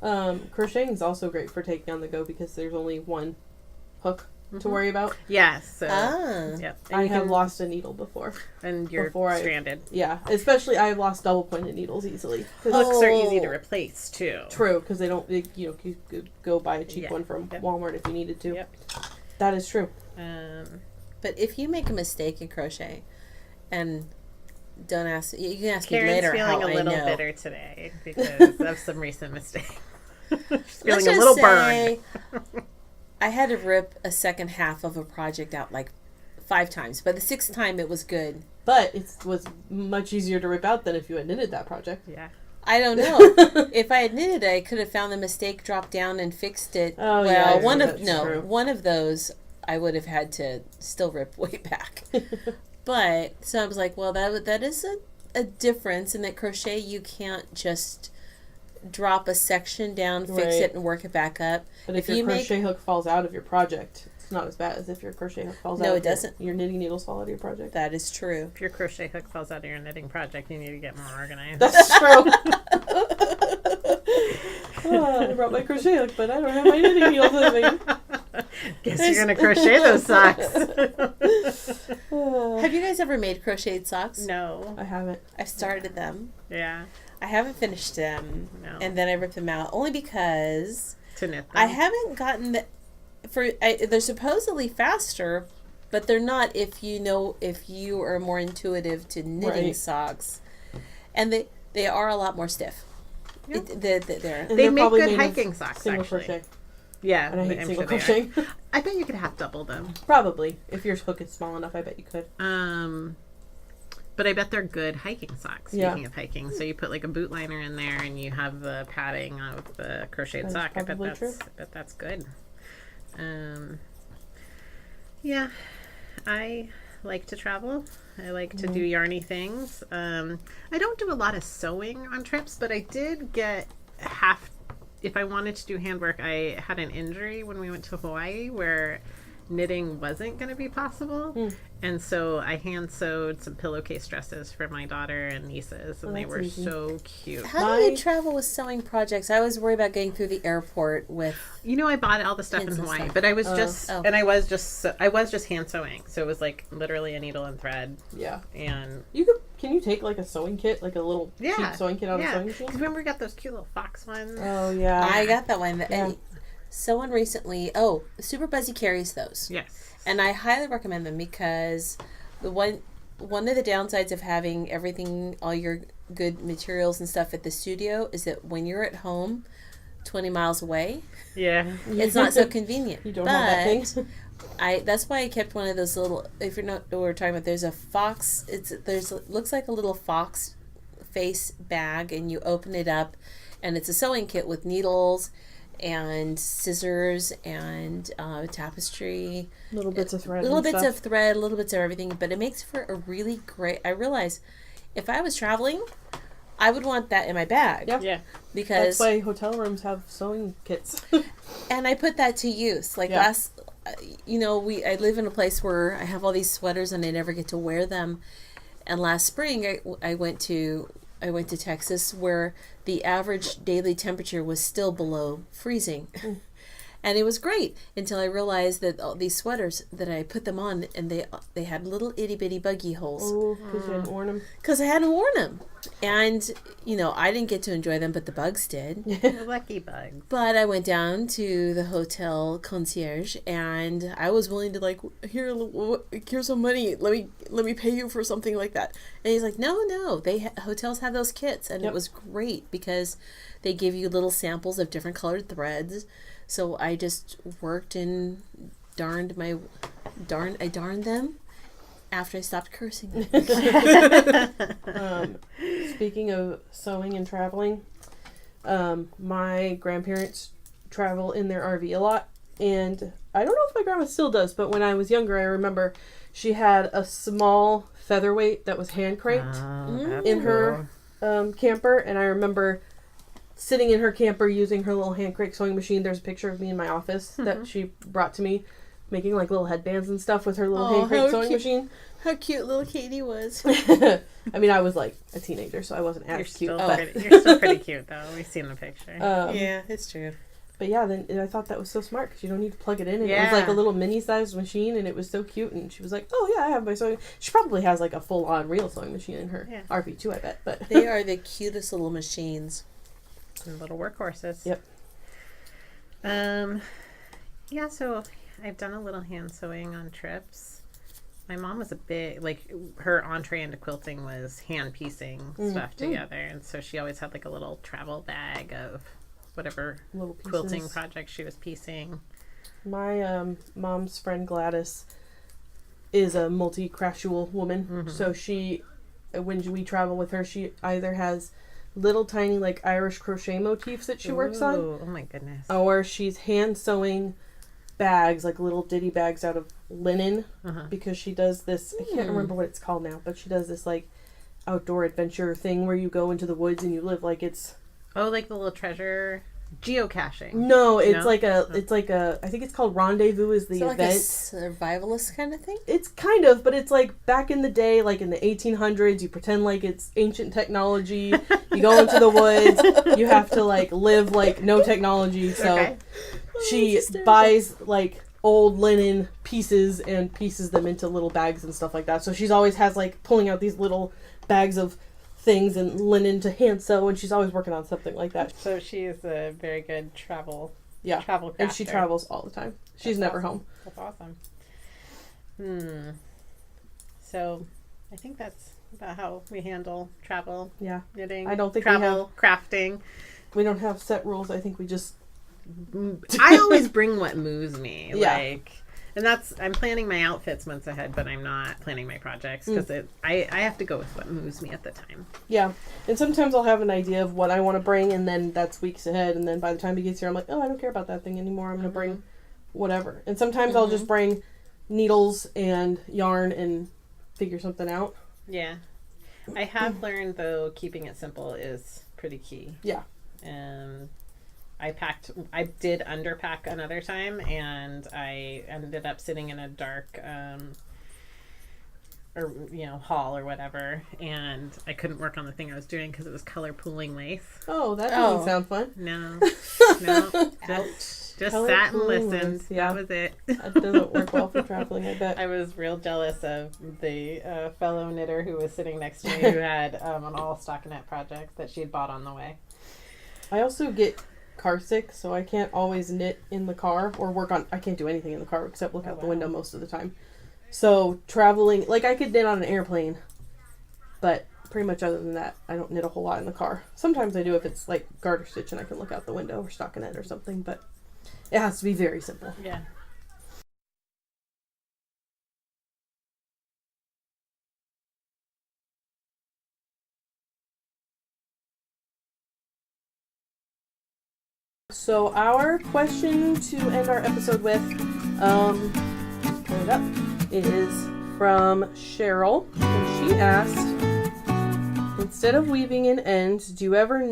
A: Yeah. Crocheting is also great for taking on the go because there's only one hook to worry about.
B: Yes. So,
C: Ah.
A: I have lost a needle before.
B: And you're stranded.
A: Yeah, especially I've lost double pointed needles easily.
B: Hooks are easy to replace too.
A: True, because you could go buy a cheap one from Walmart if you needed to.
B: Yep.
A: That is true.
C: But if you make a mistake in crochet, and don't ask, you can ask
B: Karen's
C: me later
B: feeling
C: how
B: a little
C: I know.
B: bitter today because of some recent mistakes. She's feeling
C: Let's
B: a little
C: just
B: burned.
C: say, I had to rip a second half of a project out like 5 times, but the 6th time it was good.
A: But it was much easier to rip out than if you had knitted that project.
B: Yeah.
C: I don't know. If I had knitted it, I could have found the mistake, dropped down, and fixed it.
A: Oh,
C: well,
A: yeah, true.
C: one of those I would have had to still rip way back. But so I was like, well, that is a difference in that crochet. You can't just drop a section down, fix it, and work it back up.
A: But if your crochet hook falls out of your project, it's not as bad as if your crochet hook falls out.
C: No,
A: of
C: it doesn't.
A: Your knitting needles fall out of your project.
C: That is true.
B: If your crochet hook falls out of your knitting project, you need to get more organized.
A: That's true. I brought my crochet hook, but I don't have my knitting needles with me.
B: Guess you're gonna crochet those socks.
C: Have you guys ever made crocheted socks?
B: No,
A: I haven't.
C: I've started them.
B: Yeah.
C: I haven't finished them.
B: No.
C: And then I ripped them out only because
B: To knit them.
C: I haven't gotten they're supposedly faster, but they're not if you are more intuitive to knitting socks. And they are a lot more stiff.
B: Yep.
C: They're
B: make good hiking socks,
A: single
B: actually.
A: crochet.
B: Yeah,
A: And I hate
B: I'm
A: single
B: sure they are.
A: crocheting.
B: I bet you could half double them.
A: Probably. If your hook is small enough, I bet you could.
B: But I bet they're good hiking socks,
A: Yeah.
B: speaking of hiking. So you put like a boot liner in there and you have the padding of the crocheted sock. I bet that's good. Yeah, I like to travel. I like to do yarny things. I don't do a lot of sewing on trips, but I did get if I wanted to do handwork, I had an injury when we went to Hawaii where knitting wasn't going to be possible. And so I hand sewed some pillowcase dresses for my daughter and nieces, and they were so cute.
C: How do you travel with sewing projects? I always worry about getting through the airport with.
B: I bought all the stuff in Hawaii, but I was I was just hand sewing, so it was like literally a needle and thread.
A: Yeah,
B: and
A: can you take like a sewing kit, like a little cheap sewing kit out of a sewing machine?
B: Because remember we got those cute little fox ones.
A: Oh yeah,
C: I got that one. And someone recently, Super Buzzy carries those.
B: Yes,
C: and I highly recommend them because one of the downsides of having everything, all your good materials and stuff at the studio, is that when you're at home 20 miles away, it's not so convenient.
A: You don't have that thing.
C: That's why I kept one of those little, if you're not what we're talking about, there's a fox, looks like a little fox face bag, and you open it up and it's a sewing kit with needles and scissors and tapestry,
A: little bits of thread,
C: little bits of everything, but it makes for a really great. I realize if I was traveling, I would want that in my bag.
A: Yeah.
C: Because
A: that's why hotel rooms have sewing kits.
C: And I put that to use. Like I live in a place where I have all these sweaters and I never get to wear them. And last spring I went to Texas where the average daily temperature was still below freezing. And it was great until I realized that all these sweaters that I put them on and they had little itty bitty buggy holes.
A: Oh, because you hadn't worn them.
C: Because I hadn't worn them, and I didn't get to enjoy them, but the bugs did.
B: Lucky bugs.
C: But I went down to the hotel concierge, and I was willing to here's some money. Let me pay you for something like that. And he's like, no, hotels have those kits, and it was great because they give you little samples of different colored threads. So I just worked and darned them after I stopped cursing.
A: Speaking of sewing and traveling, my grandparents travel in their RV a lot, and I don't know if my grandma still does, but when I was younger, I remember she had a small featherweight that was hand cranked in her camper, and I remember sitting in her camper using her little hand crank sewing machine. There's a picture of me in my office that she brought to me, making like little headbands and stuff with her little hand crank sewing machine.
C: How cute little Katie was.
A: I mean, I was like a teenager, so I wasn't as cute.
B: You're still pretty cute, though. We've seen the picture.
C: Yeah, it's true.
A: But yeah, then I thought that was so smart because you don't need to plug it in. And it was like a little mini-sized machine, and it was so cute. And she was like, "Oh yeah, I have my sewing." She probably has like a full-on real sewing machine in her RV too, I bet. But
C: they are the cutest little machines.
B: And little workhorses.
A: Yep.
B: Yeah. So I've done a little hand sewing on trips. My mom was a big, like, her entree into quilting was hand piecing stuff together, and so she always had like a little travel bag of whatever little quilting project she was piecing.
A: My mom's friend Gladys is a multi-craftual woman, so she, when we travel with her, she either has little tiny like Irish crochet motifs that she works on.
B: Oh my goodness.
A: Or she's hand sewing bags, like little ditty bags out of linen, because she does this, I can't remember what it's called now, but she does this like outdoor adventure thing where you go into the woods and you live like it's...
B: Oh, like the little treasure geocaching.
A: No, it's like a, I think it's called Rendezvous is the event.
C: Like a survivalist kind of thing?
A: It's kind of, but it's like back in the day, like in the 1800s, you pretend like it's ancient technology. You go into the woods, you have to like live like no technology. So she buys like old linen pieces and pieces them into little bags and stuff like that. So she's always has like pulling out these little bags of things and linen to hand sew, and she's always working on something like that.
B: So she is a very good travel crafter.
A: And she travels all the time. She's never home.
B: That's awesome. So I think that's about how we handle travel, knitting.
A: I don't think
B: travel, crafting.
A: We don't have set rules. I think we just...
B: I always bring what moves me. Like, and I'm planning my outfits months ahead, but I'm not planning my projects because I have to go with what moves me at the time. Yeah.
A: And sometimes I'll have an idea of what I want to bring, and then that's weeks ahead, and then by the time he gets here, I'm like, oh, I don't care about that thing anymore. I'm going to bring whatever. And sometimes I'll just bring needles and yarn and figure something out.
B: Yeah. I have learned, though, keeping it simple is pretty key.
A: Yeah.
B: I did underpack another time, and I ended up sitting in a dark, hall or whatever, and I couldn't work on the thing I was doing because it was color pooling lace.
A: Oh, that doesn't sound fun.
B: No, just sat and listened. Yeah. That was it.
A: That doesn't work well for traveling, I bet.
B: I was real jealous of the fellow knitter who was sitting next to me who had an all stockinette project that she had bought on the way.
A: I also get car sick, so I can't always knit in the car or I can't do anything in the car except look out the window most of the time. So traveling, like I could knit on an airplane, but pretty much other than that, I don't knit a whole lot in the car. Sometimes I do if it's like garter stitch and I can look out the window or stockinette or something, but it has to be very simple.
B: Yeah.
A: So our question to end our episode with, pull it up, is from Cheryl, and she asked, instead of weaving in ends, do you ever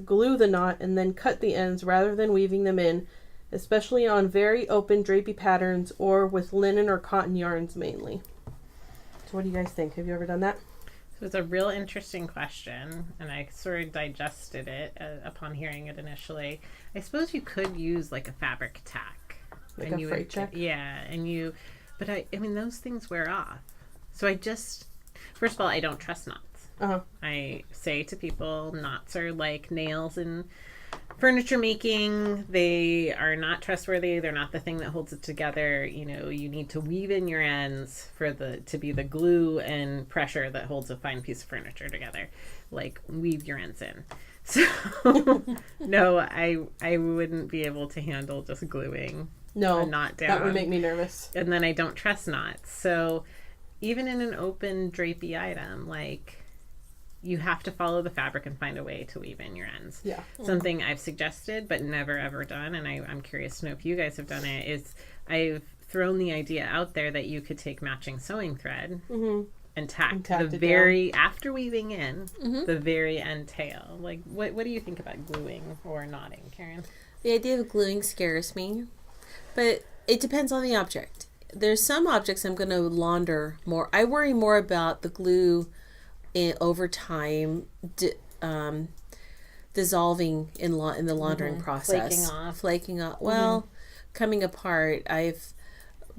A: glue the knot and then cut the ends rather than weaving them in, especially on very open drapey patterns or with linen or cotton yarns mainly? So what do you guys think? Have you ever done that?
B: So it's a real interesting question, and I sort of digested it upon hearing it initially. I suppose you could use like a fabric tack.
A: Like a freight check?
B: Yeah, but I mean, those things wear off. So first of all, I don't trust knots. I say to people, knots are like nails in furniture making. They are not trustworthy. They're not the thing that holds it together. You need to weave in your ends to be the glue and pressure that holds a fine piece of furniture together. Like, weave your ends in. So no, I wouldn't be able to handle just gluing a knot down.
A: That would make me nervous.
B: And then I don't trust knots. So even in an open drapey item, like, you have to follow the fabric and find a way to weave in your ends.
A: Yeah.
B: Something I've suggested but never ever done, and I'm curious to know if you guys have done it, is I've thrown the idea out there that you could take matching sewing thread and tacked
A: tacked
B: the
A: it
B: very after weaving in
C: Mhm.
B: the very end tail. Like, what do you think about gluing or knotting, Karen?
C: The idea of gluing scares me, but it depends on the object. There's some objects I'm going to launder more. I worry more about the glue over time dissolving in the laundering process, flaking off. Well, coming apart.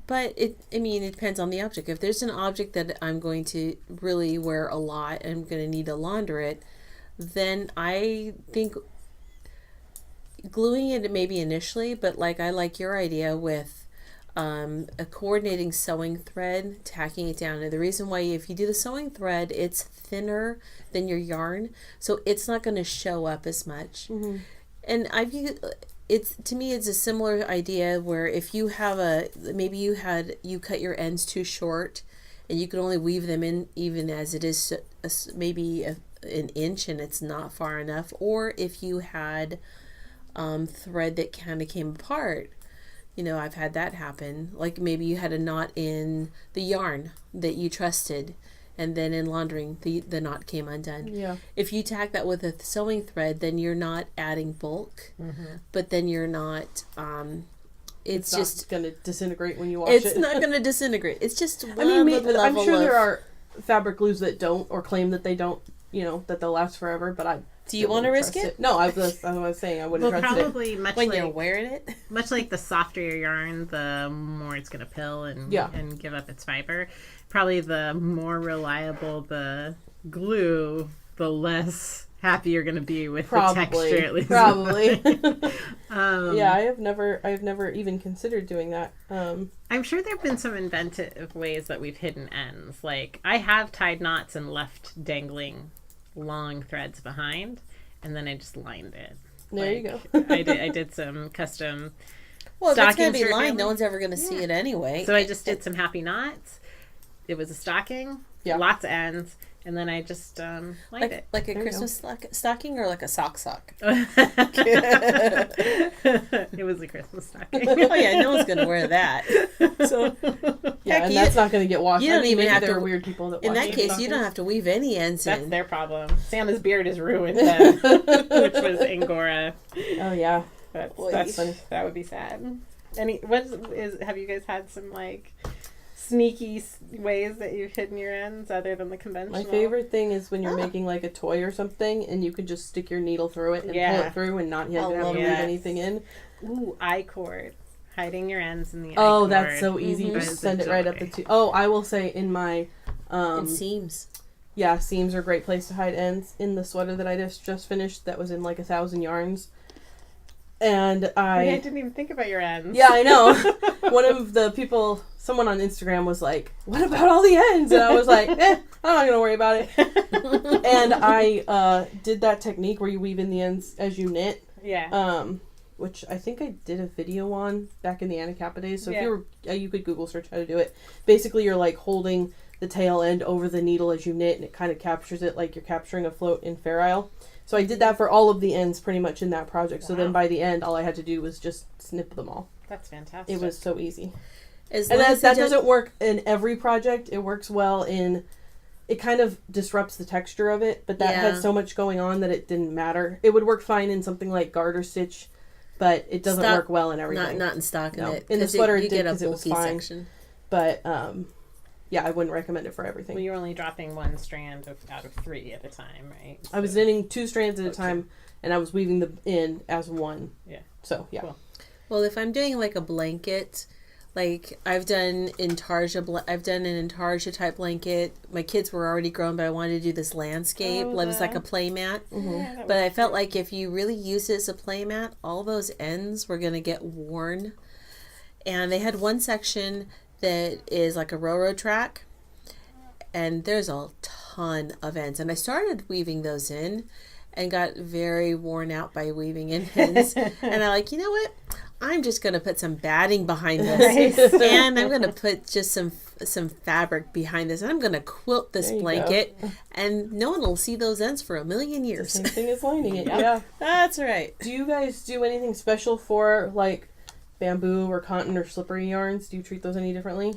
C: But it depends on the object. If there's an object that I'm going to really wear a lot and I'm going to need to launder it, then I think gluing it maybe initially, but like I like your idea with a coordinating sewing thread, tacking it down. And the reason why, if you do the sewing thread, it's thinner than your yarn, so it's not going to show up as much. And to me it's a similar idea where if you have you cut your ends too short and you can only weave them in even as it is maybe an inch and it's not far enough, or if you had thread that kind of came apart. I've had that happen. Like maybe you had a knot in the yarn that you trusted, and then in laundering, the knot came undone.
A: Yeah.
C: If you tack that with a sewing thread, then you're not adding bulk, but then you're not. It's just
A: going to disintegrate when you wash it.
C: It's not going to disintegrate. It's just one
A: I'm sure there are fabric glues that don't, or claim that they don't, that they'll last forever, but
C: do you want to risk it?
A: No, I was saying I wouldn't trust
B: probably
A: it.
B: much
C: when
B: like,
C: you're wearing it.
B: Much like the softer your yarn, the more it's going to pill and give up its fiber. Probably the more reliable the glue, the less happy you're going to be with the texture. At least.
A: Probably. Yeah, I have never even considered doing that.
B: I'm sure there have been some inventive ways that we've hidden ends. Like I have tied knots and left dangling long threads behind, and then I just lined it.
A: There you go.
B: I did some custom.
C: Well, if it's gonna be lined, no one's ever gonna see it anyway.
B: So I just did some happy knots. It was a stocking, lots of ends, and then I just lined it.
C: Like a Christmas stocking or like a sock.
B: It was a Christmas stocking.
C: Oh yeah, no one's gonna wear that. So
A: and that's not gonna get washed.
C: You don't even have to.
A: There are weird people that.
C: In
A: wash
C: that case,
A: stockings.
C: you don't have to weave any ends
B: That's
C: in.
B: their problem. Santa's beard is ruined then, which was Angora.
A: Oh yeah,
B: That's funny. That would be sad. Have you guys had some like sneaky ways that you've hidden your ends other than the conventional?
A: My favorite thing is when you're making like a toy or something and you can just stick your needle through it and pull it through and not have to leave anything in.
B: Ooh, I-cord. Hiding your ends in the
A: I-cord.
B: I-cord.
A: That's so easy. You just send it right up the tube. Oh, I will say in my...
C: and seams.
A: Yeah, seams are a great place to hide ends. In the sweater that I just finished, that was in like 1,000 yarns. And
B: I didn't even think about your ends.
A: Yeah, I know. One of the people, someone on Instagram was like, "What about all the ends?" And I was like, I'm not going to worry about it. And I did that technique where you weave in the ends as you knit.
B: Yeah.
A: Which I think I did a video on back in the Anacapa days. So if you could Google search how to do it. Basically, you're like holding the tail end over the needle as you knit, and it kind of captures it like you're capturing a float in Fair Isle. So I did that for all of the ends pretty much in that project. Wow. So then by the end, all I had to do was just snip them all.
B: That's fantastic.
A: It was so easy. And that doesn't work in every project. It works well in... It kind of disrupts the texture of it, but that had so much going on that it didn't matter. It would work fine in something like garter stitch, but it doesn't work well in everything.
C: Not in stockinette.
A: In the sweater it did
C: get a
A: because it was fine.
C: section.
A: But... yeah, I wouldn't recommend it for everything.
B: Well, you're only dropping one strand out of 3 at a time, right? So.
A: I was knitting 2 strands at a time, and I was weaving them in as one.
B: Yeah.
A: So, yeah.
B: Cool.
C: Well, if I'm doing like a blanket, like I've done an intarsia type blanket. My kids were already grown, but I wanted to do this landscape. It was like a play mat.
A: Mm-hmm.
B: Yeah,
C: but I felt like if you really use it as a play mat, all those ends were going to get worn. And they had one section that is like a railroad track, and there's a ton of ends, and I started weaving those in and got very worn out by weaving in ends. And I'm like, you know what, I'm just going to put some batting behind this. And I'm going to put just some fabric behind this, and I'm going to quilt this blanket, and no one will see those ends for a million years.
A: The same thing as lining it. Yeah,
C: that's right.
A: Do you guys do anything special for like bamboo or cotton or slippery yarns? Do you treat those any differently?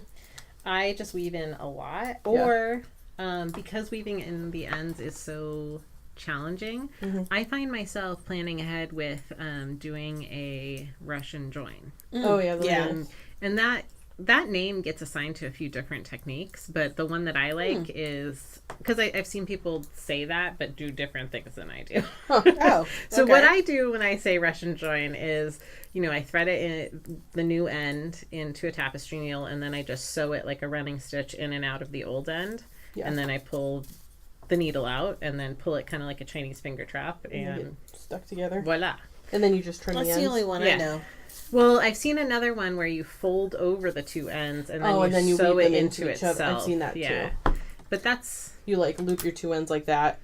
B: I just weave in a lot, or Because weaving in the ends is so challenging, I find myself planning ahead with doing a Russian join.
A: Oh yeah,
B: And that name gets assigned to a few different techniques, but the one that I like is, because I've seen people say that but do different things than I do.
C: Oh,
B: So what I do when I say Russian join is, I thread it in the new end into a tapestry needle, and then I just sew it like a running stitch in and out of the old end.
A: Yeah.
B: And then I pull the needle out and then pull it kind of like a Chinese finger trap, and
A: stuck together.
B: Voila.
A: And then you just trim the ends.
C: That's the only one I know.
B: Well, I've seen another one where you fold over the two ends and then
A: then
B: you sew
A: weave
B: it
A: them
B: into
A: each other.
B: itself.
A: I've seen that too.
B: But that's...
A: You like loop your two ends like that,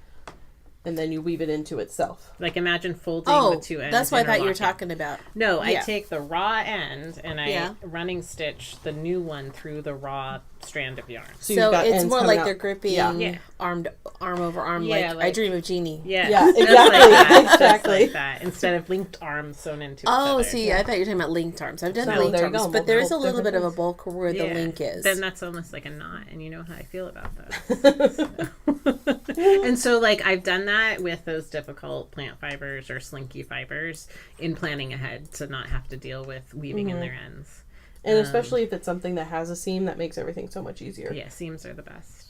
A: and then you weave it into itself.
B: Like imagine folding the two ends.
C: That's what I thought you were talking about.
B: No, I take the raw end and I
C: Yeah.
B: running stitch the new one through the raw strand of yarn.
C: So
A: you've got
C: it's
A: ends
C: more
A: coming
C: like
A: out.
C: they're gripping
B: Yeah.
C: arm over arm.
B: Yeah,
C: like I Dream of Jeannie.
B: Yeah,
A: Yeah,
B: just
A: exactly.
B: like that. Just
A: Exactly.
B: like that. Instead of linked arms sewn into each
C: Oh,
B: other.
C: see, I thought you were talking about linked arms. I've done
A: So
C: linked
A: there you
C: arms,
A: go,
C: but there is a
A: multiple
C: little bit of a
A: different
C: bulk where the link is.
B: Then that's almost like a knot, and you know how I feel about that. And so, like, I've done that with those difficult plant fibers or slinky fibers in planning ahead to not have to deal with weaving in their ends.
A: And especially if it's something that has a seam, that makes everything so much easier.
B: Yeah, seams are the best.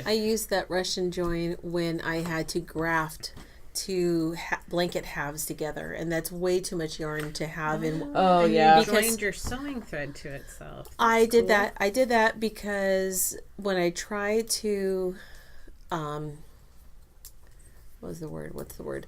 C: I used that Russian join when I had to graft two blanket halves together, and that's way too much yarn to have in.
A: Oh yeah,
B: You joined your sewing thread to itself.
C: I did that. I did that because when I tried to, what was the word? What's the word?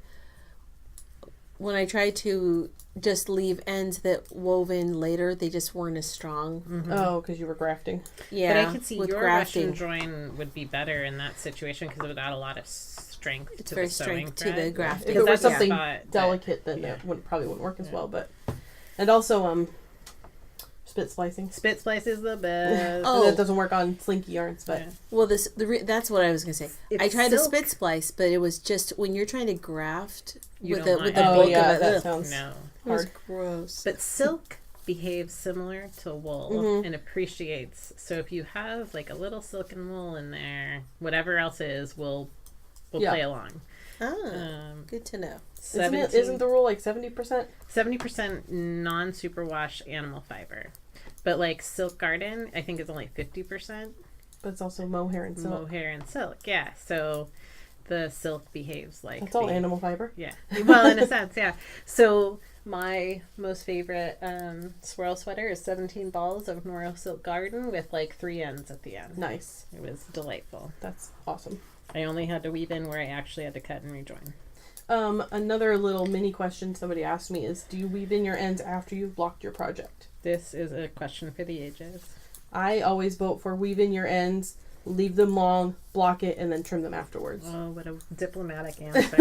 C: When I tried to just leave ends that wove in later, they just weren't as strong.
A: Oh, because you were grafting.
C: Yeah,
B: But I could see
C: with
B: your
C: grafting.
B: Russian join would be better in that situation because it would add a lot of strength
C: It's
B: to
C: very
B: the sewing
C: strength to
B: thread.
C: the grafting.
A: If it were
B: that's the
A: something
B: spot that-
A: delicate, then it probably wouldn't work as well. But and also spit splicing.
B: Spit splice is the best.
C: Oh.
A: And that doesn't work on slinky yarns, but
B: Yeah.
C: Well, that's what I was gonna say.
B: If
C: I tried to
B: silk-
C: spit splice, but it was just when you're trying to graft
B: You
C: with
B: don't
C: the
B: want
C: with the
B: it.
A: oh
C: bulk
A: yeah,
C: of it.
A: that
C: Ugh,
A: sounds
B: No.
C: it was
A: hard.
C: gross.
B: But silk behaves similar to wool and appreciates. So if you have like a little silk and wool in there, whatever else is will play along.
C: Good to know.
A: Isn't the rule like 70%?
B: 70% non-superwash animal fiber. But like silk garden, I think is only 50%
A: But it's also mohair and silk.
B: mohair and silk. Yeah, so the silk behaves like
A: It's all
B: the-
A: animal fiber.
B: Yeah. Well, in a sense, yeah. So my most favorite swirl sweater is 17 balls of Noro Silk Garden with like 3 ends at the end.
A: Nice.
B: It was delightful.
A: That's awesome.
B: I only had to weave in where I actually had to cut and rejoin.
A: Another little mini question somebody asked me is, do you weave in your ends after you've blocked your project?
B: This is a question for the ages.
A: I always vote for weave in your ends, leave them long, block it, and then trim them afterwards.
B: Oh, what a diplomatic answer.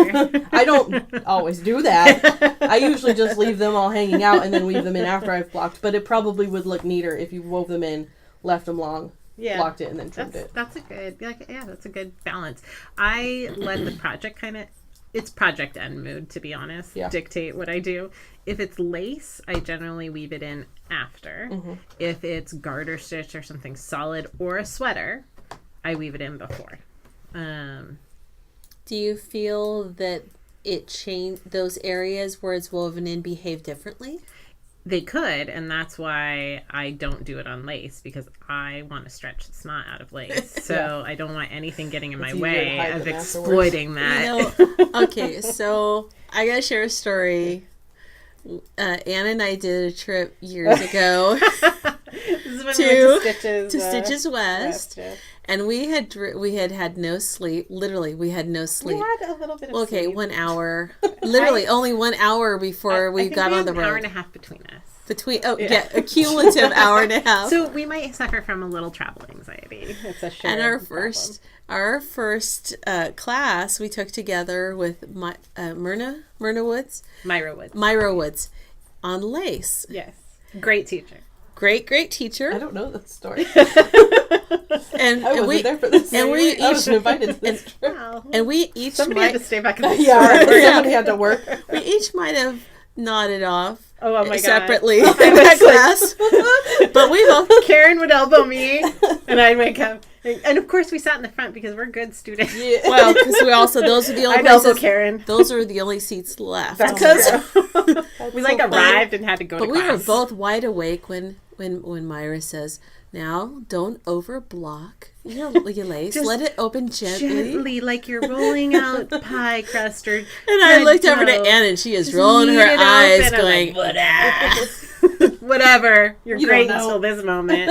A: I don't always do that. I usually just leave them all hanging out and then weave them in after I've blocked. But it probably would look neater if you wove them in, left them long, blocked it, and then trimmed it.
B: That's a good, that's a good balance. I let the project it's project end mood, to be honest, dictate what I do. If it's lace, I generally weave it in after. If it's garter stitch or something solid or a sweater, I weave it in before.
C: Do you feel that it changed those areas where it's woven in behave differently?
B: They could, and that's why I don't do it on lace, because I want to stretch the snot out of lace. So I don't want anything getting in my
A: easier to
B: way
A: hide
B: of
A: them
B: exploiting that.
C: Okay, so I gotta share a story. Anna and I did a trip years ago
B: This is when we went
C: to Stitches West,
B: yeah.
C: and we had no sleep. Literally, we had no
B: We
C: sleep.
B: had a little bit of
C: Okay,
B: sleep.
C: 1 hour. Literally, only 1 hour before we got on the
B: an hour and
C: road.
B: a half between us.
C: A cumulative hour and a half.
B: So we might suffer from a little travel anxiety. It's a shared
C: And our
B: problem.
C: first class we took together with Myrna Woods,
B: Myra Woods.
C: on lace.
B: Yes. Great teacher.
C: Great
A: I
C: teacher.
A: don't know that story.
C: And
A: I wasn't
C: we
A: there for this.
C: and we
A: I wasn't
C: each
A: invited to this trip.
B: Wow.
C: and we each
B: Somebody had to
C: might
B: stay back in the
A: Yeah,
B: store.
A: somebody had to work.
C: we each might have nodded off.
B: Oh my god.
C: separately in that class. But we both.
B: Karen would elbow me, and I'd wake up. And of course, we sat in the front because we're good students.
A: Yeah.
C: Well, because we also those are the only
B: I'd elbow
C: places.
B: Karen.
C: Those are the only seats left.
B: That's
C: because
B: true. We like
A: so funny.
B: arrived and had to go
C: But
B: to
C: we
B: class.
C: were both wide awake when Myra says, "Now don't over block your lace.
B: Just
C: let it open gently."
B: like you're rolling out pie crust or.
C: And I looked over to Anna, and she is rolling her eyes, going,
B: Whatever. You're
A: You
B: great
A: don't know.
B: until this moment.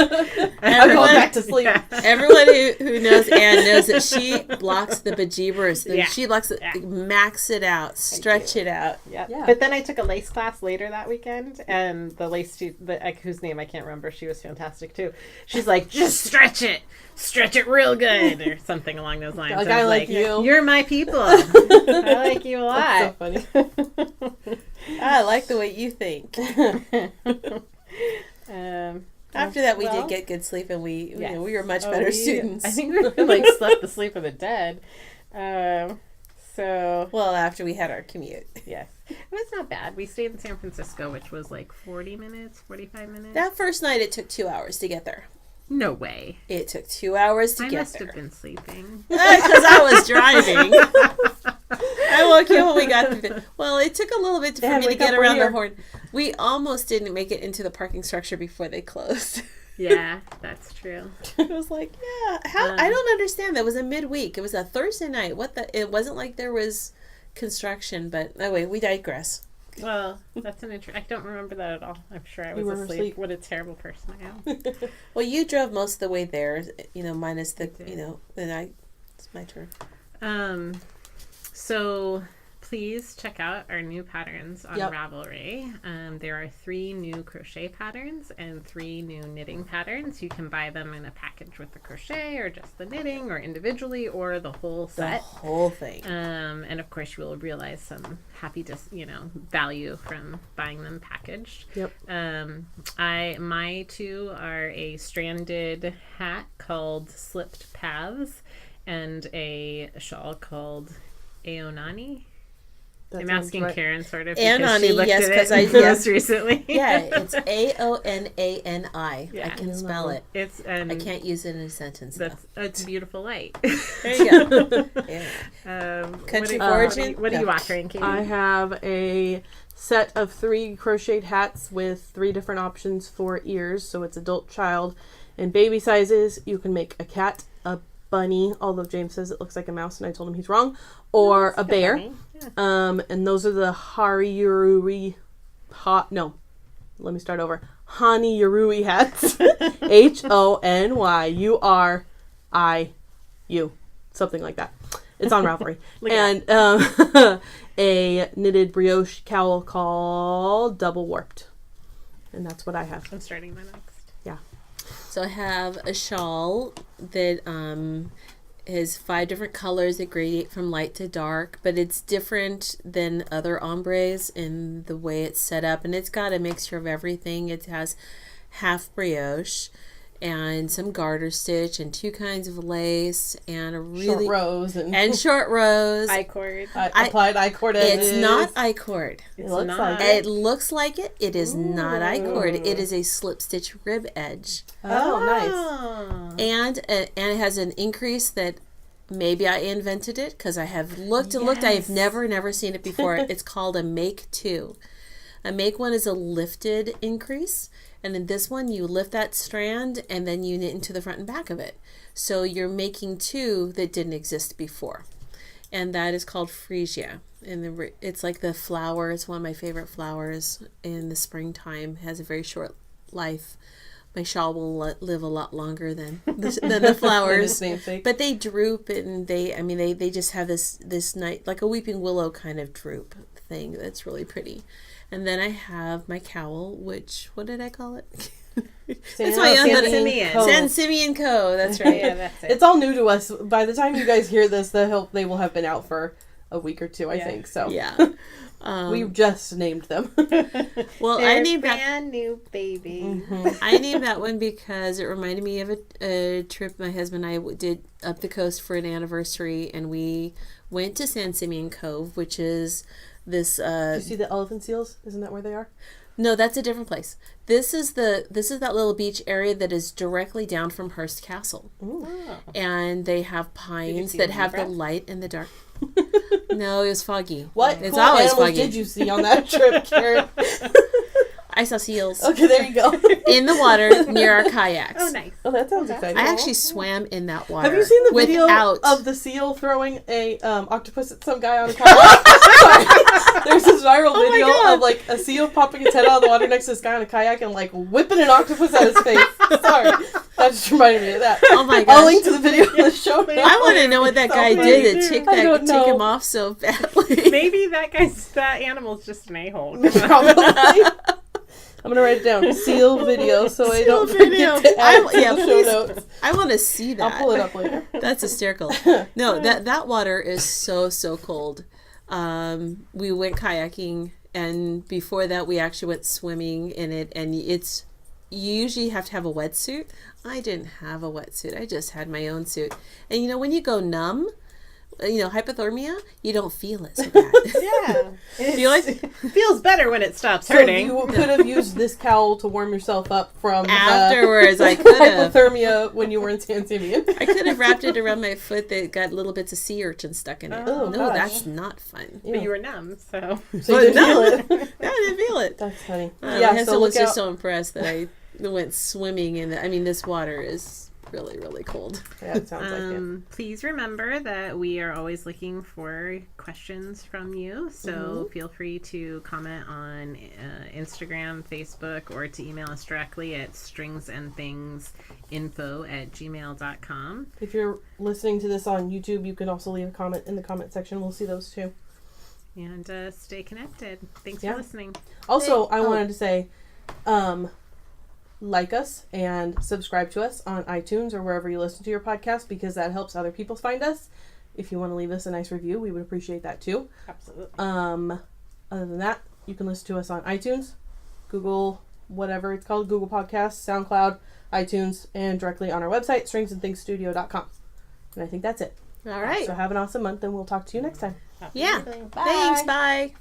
A: I'm going back to sleep.
C: Everyone who knows Anne knows that she blocks the bejeebers.
B: Yeah.
C: She blocks it, max it out, stretch it out.
B: Yeah.
A: Yeah.
B: But then I took a lace class later that weekend, and the lace whose name I can't remember, she was fantastic too. She's like, just stretch it real good, or something along those lines.
A: A
B: I
A: guy
B: was
A: like you.
B: You're my people. I like you a
A: That's
B: lot.
A: so funny.
C: I like the way you think. After that, we did get good sleep, and we we were much better students.
B: I think we like slept the sleep of the dead. So
C: well, after we had our commute.
B: yes, it was not bad. We stayed in San Francisco, which was like 40 minutes, 45 minutes.
C: That first night, it took 2 hours to get there.
B: No way.
C: It took 2 hours to
B: I
C: get
B: must
C: there.
B: have been sleeping.
C: Because I was driving. I woke you when we got to. Well, it took a little bit for me to
A: wake
C: get
A: up, we're
C: around the
A: here.
C: horn. We almost didn't make it into the parking structure before they closed.
B: Yeah, that's true.
C: It was like, yeah, I don't understand. That was a midweek. It was a Thursday night. It wasn't like there was construction, but anyway, we digress.
B: Well, that's an I don't remember that at all. I'm sure I
A: You
B: was
A: were
B: asleep.
A: asleep.
B: What a terrible person I am.
C: Well, you drove most of the way there, minus the,
B: did.
C: then it's my turn.
B: So please check out our new patterns on
A: Yep.
B: Ravelry. There are 3 new crochet patterns and 3 new knitting patterns. You can buy them in a package with the crochet or just the knitting or individually or the whole
C: The
B: set.
C: whole thing.
B: And of course you will realize some happy value from buying them packaged.
A: Yep.
B: My 2 are a stranded hat called Slipped Paths and a shawl called Aonani.
A: That
B: I'm
A: sounds
B: asking
A: right.
B: Karen sort of
C: Aonani,
B: because she looked
C: yes,
B: at
C: 'cause
B: it
C: I-
B: most recently.
C: Yeah, it's Aonani.
B: Yeah.
C: I can spell it.
B: It's
C: I can't use it in a sentence, though.
B: it's a beautiful light.
C: There you go. Yeah. Country foraging?
B: What are you offering, Katie?
A: I have a set of 3 crocheted hats with 3 different options for ears. So it's adult, child, and baby sizes. You can make a cat, a bunny, although James says it looks like a mouse and I told him he's wrong, or a bear.
B: Bunny. Yeah.
A: And those are the Haniyurui hats. HONYURIU. Something like that. It's on Ravelry. And a knitted brioche cowl called Double Warped. And that's what I have.
B: I'm starting my next.
A: Yeah.
C: So I have a shawl that has 5 different colors that gradate from light to dark, but it's different than other ombres in the way it's set up, and it's got a mixture of everything. It has half brioche and some garter stitch and 2 kinds of lace and a really
A: Short rows
C: and short rows.
B: I-cord.
A: applied I-cord edges.
C: It's not I-cord.
A: It looks
B: not.
A: like
C: It looks like it. It is not I-cord.
B: Ooh.
C: It is a slip stitch rib edge.
A: Oh, nice.
B: Oh.
C: And it has an increase that maybe I invented it because I have looked and looked. I have never seen it before. It's called a make 2. A make 1 is a lifted increase, and in this one you lift that strand and then you knit into the front and back of it. So you're making 2 that didn't exist before, and that is called freesia. And it's like the flower. It's one of my favorite flowers in the springtime. It has a very short life. My shawl will live a lot longer than the flowers. But they droop, and they just have this night, like a weeping willow kind of droop thing that's really pretty. And then I have my cowl, which, what did I call it? That's my
B: San Simeon.
C: San Simeon Co. That's right.
B: Yeah, that's it.
A: It's all new to us. By the time you guys hear this, they will have been out for a week or 2, I think. So
C: Yeah.
A: we just named them.
C: Well,
B: They're
C: I named that.
B: brand new baby.
C: I named that one because it reminded me of a trip my husband and I did up the coast for an anniversary, and we went to San Simeon Cove, which is this.
A: Do you see the elephant seals? Isn't that where they are?
C: No, that's a different place. This is that little beach area that is directly down from Hearst Castle.
A: Ooh.
B: Oh.
C: And they have pines
B: see
C: that
B: the
C: have the
B: zebra?
C: light and the dark. No, it was foggy.
A: What
C: It's
A: cool
C: always
A: animals
C: foggy.
A: did you see on that trip, Karen?
C: I saw seals
A: Okay, there you go.
C: in the water near our kayaks.
B: Oh, nice.
A: Oh, that sounds exciting.
C: I actually swam in that water.
A: Have you seen the video
C: without...
A: of the seal throwing a octopus at some guy on a kayak? Sorry. There's this viral
C: Oh my
A: video
C: God.
A: of like a seal popping its head out of the water next to this guy on a kayak and like whipping an octopus at his face. Sorry, that just reminded me of that.
C: Oh my
A: I'll
C: gosh.
A: link to the video in the show notes.
C: I want to know what that
B: So
C: guy
B: funny,
C: did to
B: dude.
C: take him off so badly.
B: Maybe that animal's just an a-hole.
A: Probably. I'm gonna write it down. Seal video, so I don't
C: video.
A: forget to add to
C: Yeah,
A: the show
C: please.
A: notes.
C: I want to see that.
A: I'll pull it up later.
C: That's hysterical. No, that water is so cold. We went kayaking, and before that, we actually went swimming in it. And you usually have to have a wetsuit. I didn't have a wetsuit. I just had my own suit. And when you go numb, hypothermia, you don't feel it so bad.
B: Yeah.
C: It
B: feels better when it stops
A: So
B: hurting.
A: you could have used this cowl to warm yourself up from
C: Afterwards, I could have.
A: hypothermia when you were in San Simeon.
C: I could have wrapped it around my foot that got little bits of sea urchin stuck in it.
A: Oh,
C: No,
A: gosh.
C: that's not fun.
B: But you were numb, so.
A: So you didn't feel it.
C: No, I didn't feel it.
A: That's funny.
C: My
A: Yeah,
C: husband
A: so
C: was
A: look
C: just
A: out.
C: so impressed that I went swimming in it. I mean, this water is really cold.
A: Yeah, it sounds like it.
B: Please remember that we are always looking for questions from you. So feel free to comment on Instagram, Facebook, or to email us directly at stringsandthingsinfo@gmail.com.
A: If you're listening to this on YouTube, you can also leave a comment in the comment section. We'll see those too.
B: And stay connected. Thanks
A: Yeah.
B: for listening.
A: Also, I wanted to say, like us and subscribe to us on iTunes or wherever you listen to your podcast, because that helps other people find us. If you want to leave us a nice review, we would appreciate that too.
B: Absolutely.
A: Other than that, you can listen to us on iTunes, Google, whatever it's called, Google Podcasts, SoundCloud, iTunes, and directly on our website, stringsandthingsstudio.com. And I think that's it.
C: All right.
A: So have an awesome month, and we'll talk to you next time.
C: Yeah.
B: Absolutely.
C: Thanks. Bye.